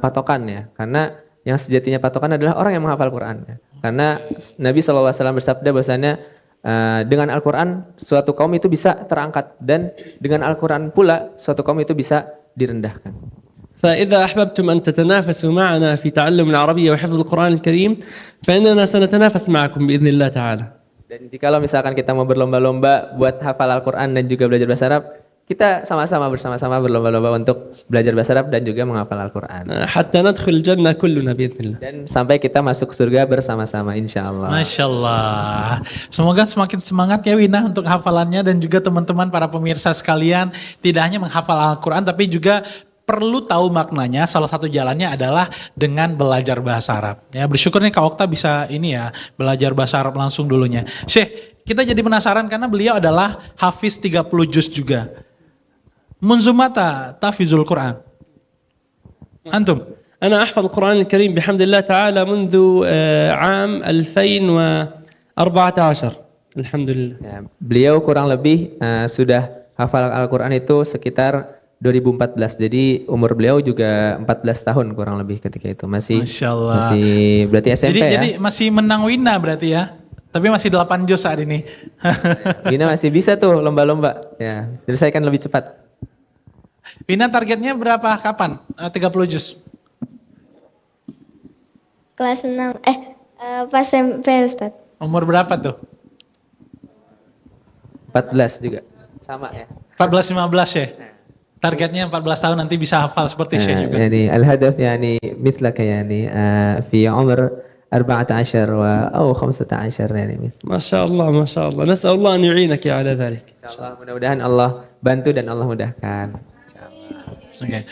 patokan ya, karena yang sejatinya patokan adalah orang yang menghafal Quran ya. Karena Nabi SAW bersabda bahwasanya dengan Al-Quran suatu kaum itu bisa terangkat, dan dengan Al-Quran pula suatu kaum itu bisa direndahkan. فإذا أحببتم أن تتنافسوا معنا في تعلم العربية وحفظ القرآن الكريم فإننا سنتنافس معكم بإذن الله تعالى. Dan jikalau misalkan kita mau berlomba-lomba buat hafal Al-Quran dan juga belajar bahasa Arab, kita bersama-sama berlomba-lomba untuk belajar bahasa Arab dan juga menghafal Al-Quran. حتى ندخل الجنة كلنا بإذن الله. Dan sampai kita masuk surga bersama-sama insya Allah. Masya Allah. Semoga semakin semangat ya Wina untuk hafalannya dan juga teman-teman para pemirsa sekalian tidak hanya menghafal Al-Quran tapi juga perlu tahu maknanya. Salah satu jalannya adalah dengan belajar bahasa Arab. Ya, bersyukur nih Kak Okta bisa ini ya belajar bahasa Arab langsung dulunya. Syekh, kita jadi penasaran karena beliau adalah hafiz 30 juz juga. Munzumata tafizul Quran. Antum? أنا أحفظ القرآن الكريم بحمد الله تعالى منذ عام 2014 الحمد لله. Ya, beliau kurang lebih sudah hafal Al-Quran itu sekitar 2014. Jadi umur beliau juga 14 tahun kurang lebih ketika itu. Masih Masya Allah. Masih berarti SMP ya. Jadi masih menang Wina berarti ya. Tapi masih 8 juz saat ini. Wina masih bisa tuh lomba-lomba. Ya, selesaikan lebih cepat. Wina targetnya berapa kapan? 30 juz. Kelas 6, pas SMP Ustaz. Umur berapa tuh? 14 juga. Sama ya. 14-15 ya? Targetnya 14 tahun nanti bisa hafal seperti Syekh juga. يعني الهدف يعني مثلك يعني في عمر 14 أو 15 يعني مثل. ما شاء الله ما شاء الله نسأل الله أن يعينك على ذلك. Insyaallah mudah-mudahan Allah bantu dan Allah mudahkan. Oke.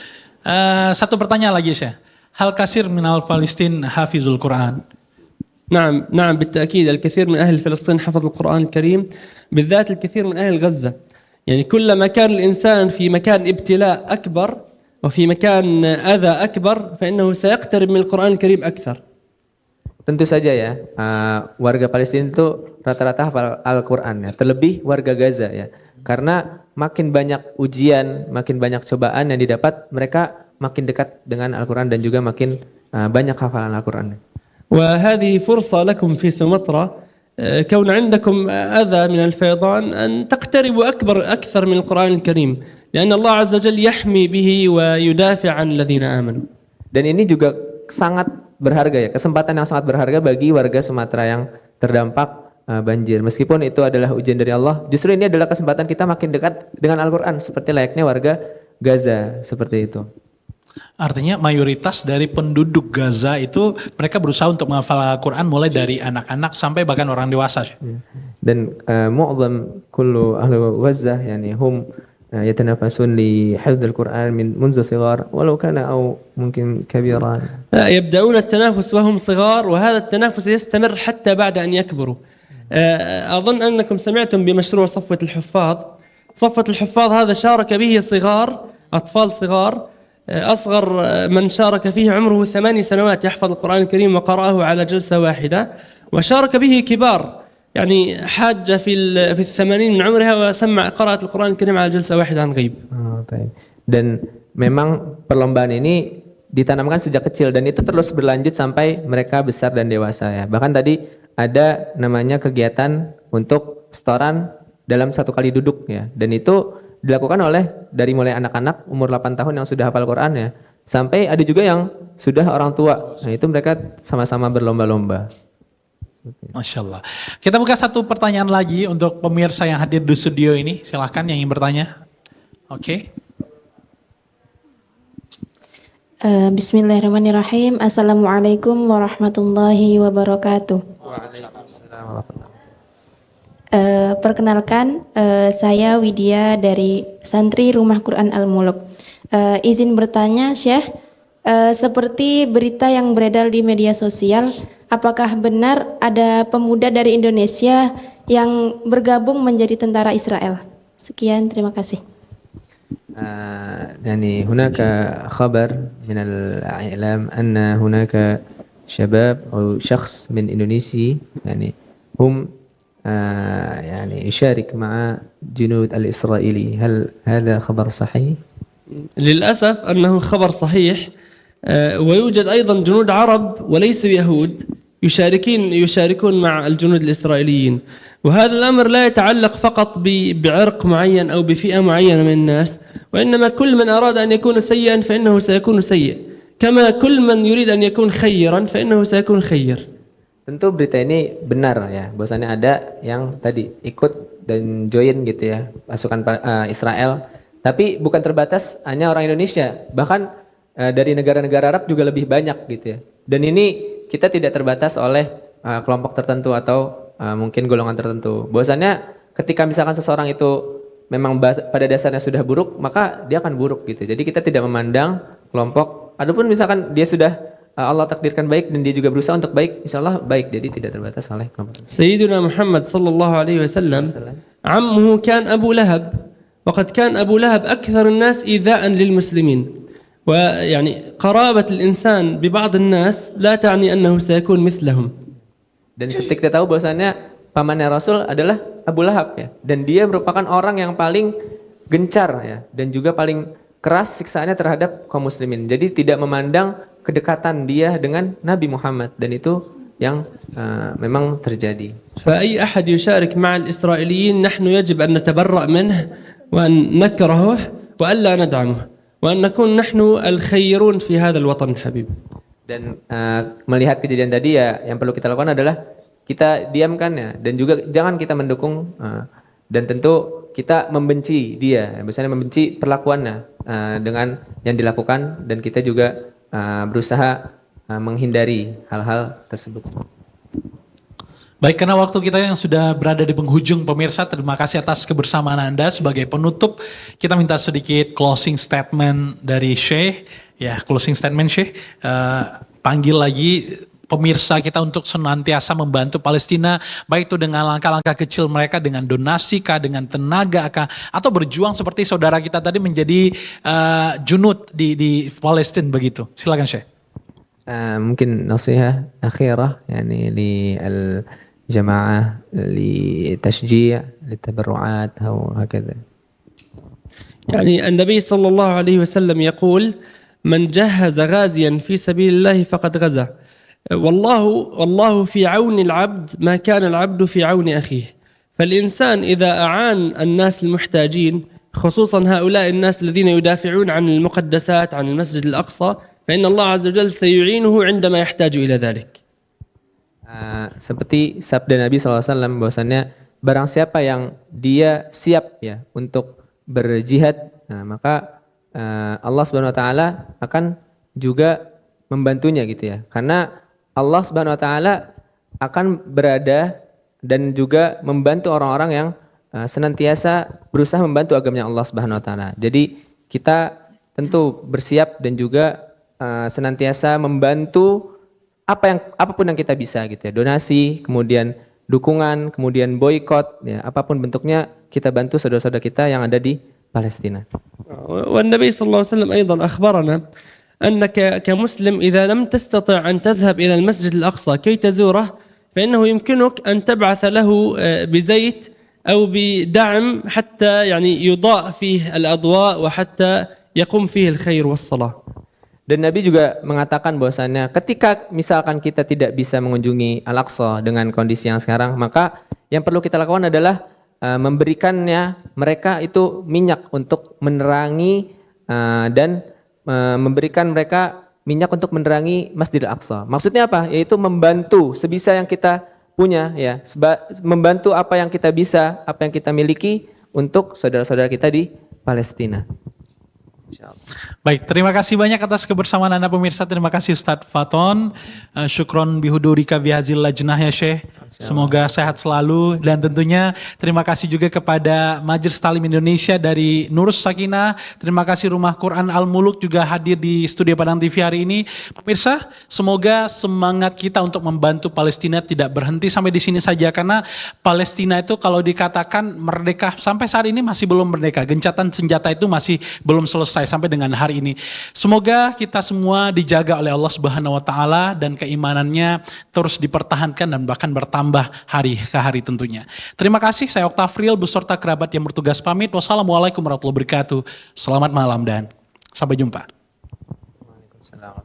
Satu pertanyaan lagi Syekh. Hal kasir minal Palestin hafizul Quran? نعم بالتأكيد الكثير من أهل فلسطين حفظ القرآن الكريم بالذات الكثير من أهل غزة. يعني كلما كان الإنسان في مكان ابتلاء أكبر وفي مكان أذى أكبر فإنه سيقترب من القرآن الكريم أكثر. Tentu saja ya, warga Palestina itu rata-rata hafal Al-Quran ya, terlebih warga Gaza ya. Karena makin banyak ujian, makin banyak cobaan yang didapat, mereka makin dekat dengan Al-Quran dan juga makin banyak hafalan Al-Quran. وهذه فرصة لكم في سومطرة كون عندكم أذى من الفيضان أن تقتربوا أكثر من القرآن الكريم لأن الله عز وجل يحمي به ويدافع عن الذين آمنوا. Dan ini juga sangat berharga ya, kesempatan yang sangat berharga bagi warga Sumatera yang terdampak banjir. Meskipun itu adalah ujian dari Allah, justru ini adalah kesempatan kita makin dekat dengan Al-Quran seperti layaknya warga Gaza seperti itu. Artinya mayoritas dari penduduk Gaza itu mereka berusaha untuk menghafal Al-Quran mulai dari anak-anak sampai bahkan orang dewasa. Dan mu'zam kullu ahli Gaza yani hum يتنافسون لحفظ القرآن من منذ صغار ولو كان أو ممكن كبيرا. يبدأون التنافس وهم صغار وهذا التنافس يستمر حتى بعد أن يكبروا. أظن أنكم سمعتم بمشروع صفوة الحفاظ. صفوة الحفاظ هذا شارك به صغار أطفال صغار أصغر من شارك فيه عمره 8 سنوات يحفظ القرآن الكريم وقرأه على جلسة واحدة وشارك به كبار يعني حاجة في 80 من عمرها وسمع قراءة القرآن الكريم على جلسة واحدة عن غيب. Dan memang perlombaan ini ditanamkan sejak kecil dan itu terus berlanjut sampai mereka besar dan dewasa ya. Bahkan tadi ada namanya kegiatan untuk setoran dalam 1 kali duduk ya. Dan itu dilakukan oleh dari mulai anak-anak umur 8 tahun yang sudah hafal Quran ya, sampai ada juga yang sudah orang tua. Nah itu mereka sama-sama berlomba-lomba. Masya Allah. Kita buka satu pertanyaan lagi untuk pemirsa yang hadir di studio ini. Silahkan yang ingin bertanya. Oke. Bismillahirrahmanirrahim. Assalamualaikum warahmatullahi wabarakatuh. Perkenalkan, saya Widya dari Santri Rumah Quran Al-Muluk. Izin bertanya, Syekh, seperti berita yang beredar di media sosial, apakah benar ada pemuda dari Indonesia yang bergabung menjadi tentara Israel? Sekian, terima kasih. يعني هناك خبر من الإعلام أن هناك شباب أو شخص من إندونيسي يعني هم يعني يشارك مع جنود الإسرائيلي. هل هذا خبر صحيح؟ للأسف أنه خبر صحيح ويوجد أيضا جنود عرب وليسوا يهود يشاركون مع الجنود الإسرائيليين وهذا الأمر لا يتعلق فقط بعرق معين أو بفئة معينة من الناس وإنما كل من أراد أن يكون سيئا فإنه سيكون سيء كما كل من يريد أن يكون خيرا فإنه سيكون خير. Tentu berita ini benar ya, bahwasanya ada yang tadi ikut dan join gitu ya pasukan Israel Tapi bukan terbatas hanya orang Indonesia, bahkan dari negara-negara Arab juga lebih banyak gitu ya. Dan ini kita tidak terbatas oleh kelompok tertentu atau mungkin golongan tertentu. Bahwasannya ketika misalkan seseorang itu memang pada dasarnya sudah buruk, maka dia akan buruk gitu. Jadi kita tidak memandang kelompok, adapun misalkan dia sudah Allah takdirkan baik dan dia juga berusaha untuk baik, insyaallah baik. Jadi tidak terbatas oleh kelompok. Sayyidina Muhammad sallallahu alaihi wasallam, ammuhu kan Abu Lahab, وقد كان أبو لهب أكثر الناس إيذاء للمسلمين. ويعني قرابة الإنسان ببعض الناس لا تعني أنه سيكون مثلهم. Dan seperti kita tahu bahwasannya pamannya Rasul adalah Abu Lahab ya, dan dia merupakan orang yang paling gencar ya, dan juga paling keras siksaannya terhadap kaum muslimin. Jadi tidak memandang kedekatan dia dengan Nabi Muhammad, dan itu yang memang terjadi. فأي أحد يشارك مع الإسرائيليين نحن يجب أن نتبرأ منه وأن نكرهه وأن لا ندعمه وأن نكون نحن الخيرون في هذا الوطن الحبيب. Dan melihat kejadian tadi ya, yang perlu kita lakukan adalah kita diamkan ya, dan juga jangan kita mendukung dan tentu kita membenci dia, misalnya membenci perlakuannya dengan yang dilakukan, dan kita juga berusaha menghindari hal-hal tersebut. Baik, karena waktu kita yang sudah berada di penghujung, pemirsa, terima kasih atas kebersamaan Anda. Sebagai penutup, kita minta sedikit closing statement dari Syekh. Ya, closing statement Syekh. Panggil lagi pemirsa kita untuk senantiasa membantu Palestina, baik itu dengan langkah-langkah kecil mereka, dengan donasi kah, dengan tenaga kah, atau berjuang seperti saudara kita tadi menjadi junud di Palestina begitu. Silakan Syekh. ممكن نصيحة أخيرة يعني للجماعة لتشجيع للتبرعات أو هكذا. يعني النبي صلى الله عليه وسلم يقول من جهز غازيا في سبيل الله فقد غزا. والله في عون العبد ما كان العبد في عون أخيه. فالإنسان إذا أعان الناس المحتاجين خصوصا هؤلاء الناس الذين يدافعون عن المقدسات عن المسجد الأقصى فإن الله عز وجل سيعينه عندما يحتاج إلى ذلك. Seperti sabda Nabi SAW bahwasannya barang siapa yang dia siap ya untuk berjihad, maka Allah Subhanahu Wa Taala akan juga membantunya gitu ya. Karena Allah Subhanahu Wa Taala akan berada dan juga membantu orang-orang yang senantiasa berusaha membantu agamanya Allah Subhanahu Wa Taala. Jadi kita tentu bersiap dan juga senantiasa membantu apapun yang kita bisa gitu ya, donasi, kemudian dukungan, kemudian boykot ya, apapun bentuknya kita bantu saudara-saudara kita yang ada di Palestina. والنبي صلى الله عليه وسلم أيضا أخبرنا أنك كمسلم إذا لم تستطع أن تذهب إلى المسجد الأقصى كي تزوره فإنه يمكنك أن تبعث له بزيت أو بدعم حتى يعني يضاء فيه الأضواء وحتى يقوم فيه الخير والصلاة. Dan Nabi juga mengatakan bahwasannya ketika misalkan kita tidak bisa mengunjungi Al-Aqsa dengan kondisi yang sekarang, maka yang perlu kita lakukan adalah memberikannya mereka itu minyak untuk menerangi dan memberikan mereka minyak untuk menerangi Masjidil Aqsa. Maksudnya apa? Yaitu membantu sebisa yang kita punya ya, membantu apa yang kita bisa, apa yang kita miliki untuk saudara-saudara kita di Palestina. Baik, terima kasih banyak atas kebersamaan Anda pemirsa. Terima kasih Ustadz Faton. Syukron bihudurika bihazil lajnah ya Syekh. Semoga sehat selalu, dan tentunya terima kasih juga kepada Majelis Talim Indonesia dari Nurus Sakinah. Terima kasih Rumah Quran Al-Muluk juga hadir di studio Padang TV hari ini. Pemirsa, semoga semangat kita untuk membantu Palestina tidak berhenti sampai di sini saja, karena Palestina itu kalau dikatakan merdeka sampai saat ini masih belum merdeka. Gencatan senjata itu masih belum selesai sampai dengan hari ini. Semoga kita semua dijaga oleh Allah Subhanahu wa taala dan keimanannya terus dipertahankan dan bahkan bertambah hari ke hari tentunya. Terima kasih, saya Oktafril beserta kerabat yang bertugas pamit. Wassalamualaikum warahmatullahi wabarakatuh. Selamat malam dan sampai jumpa. Waalaikumsalam.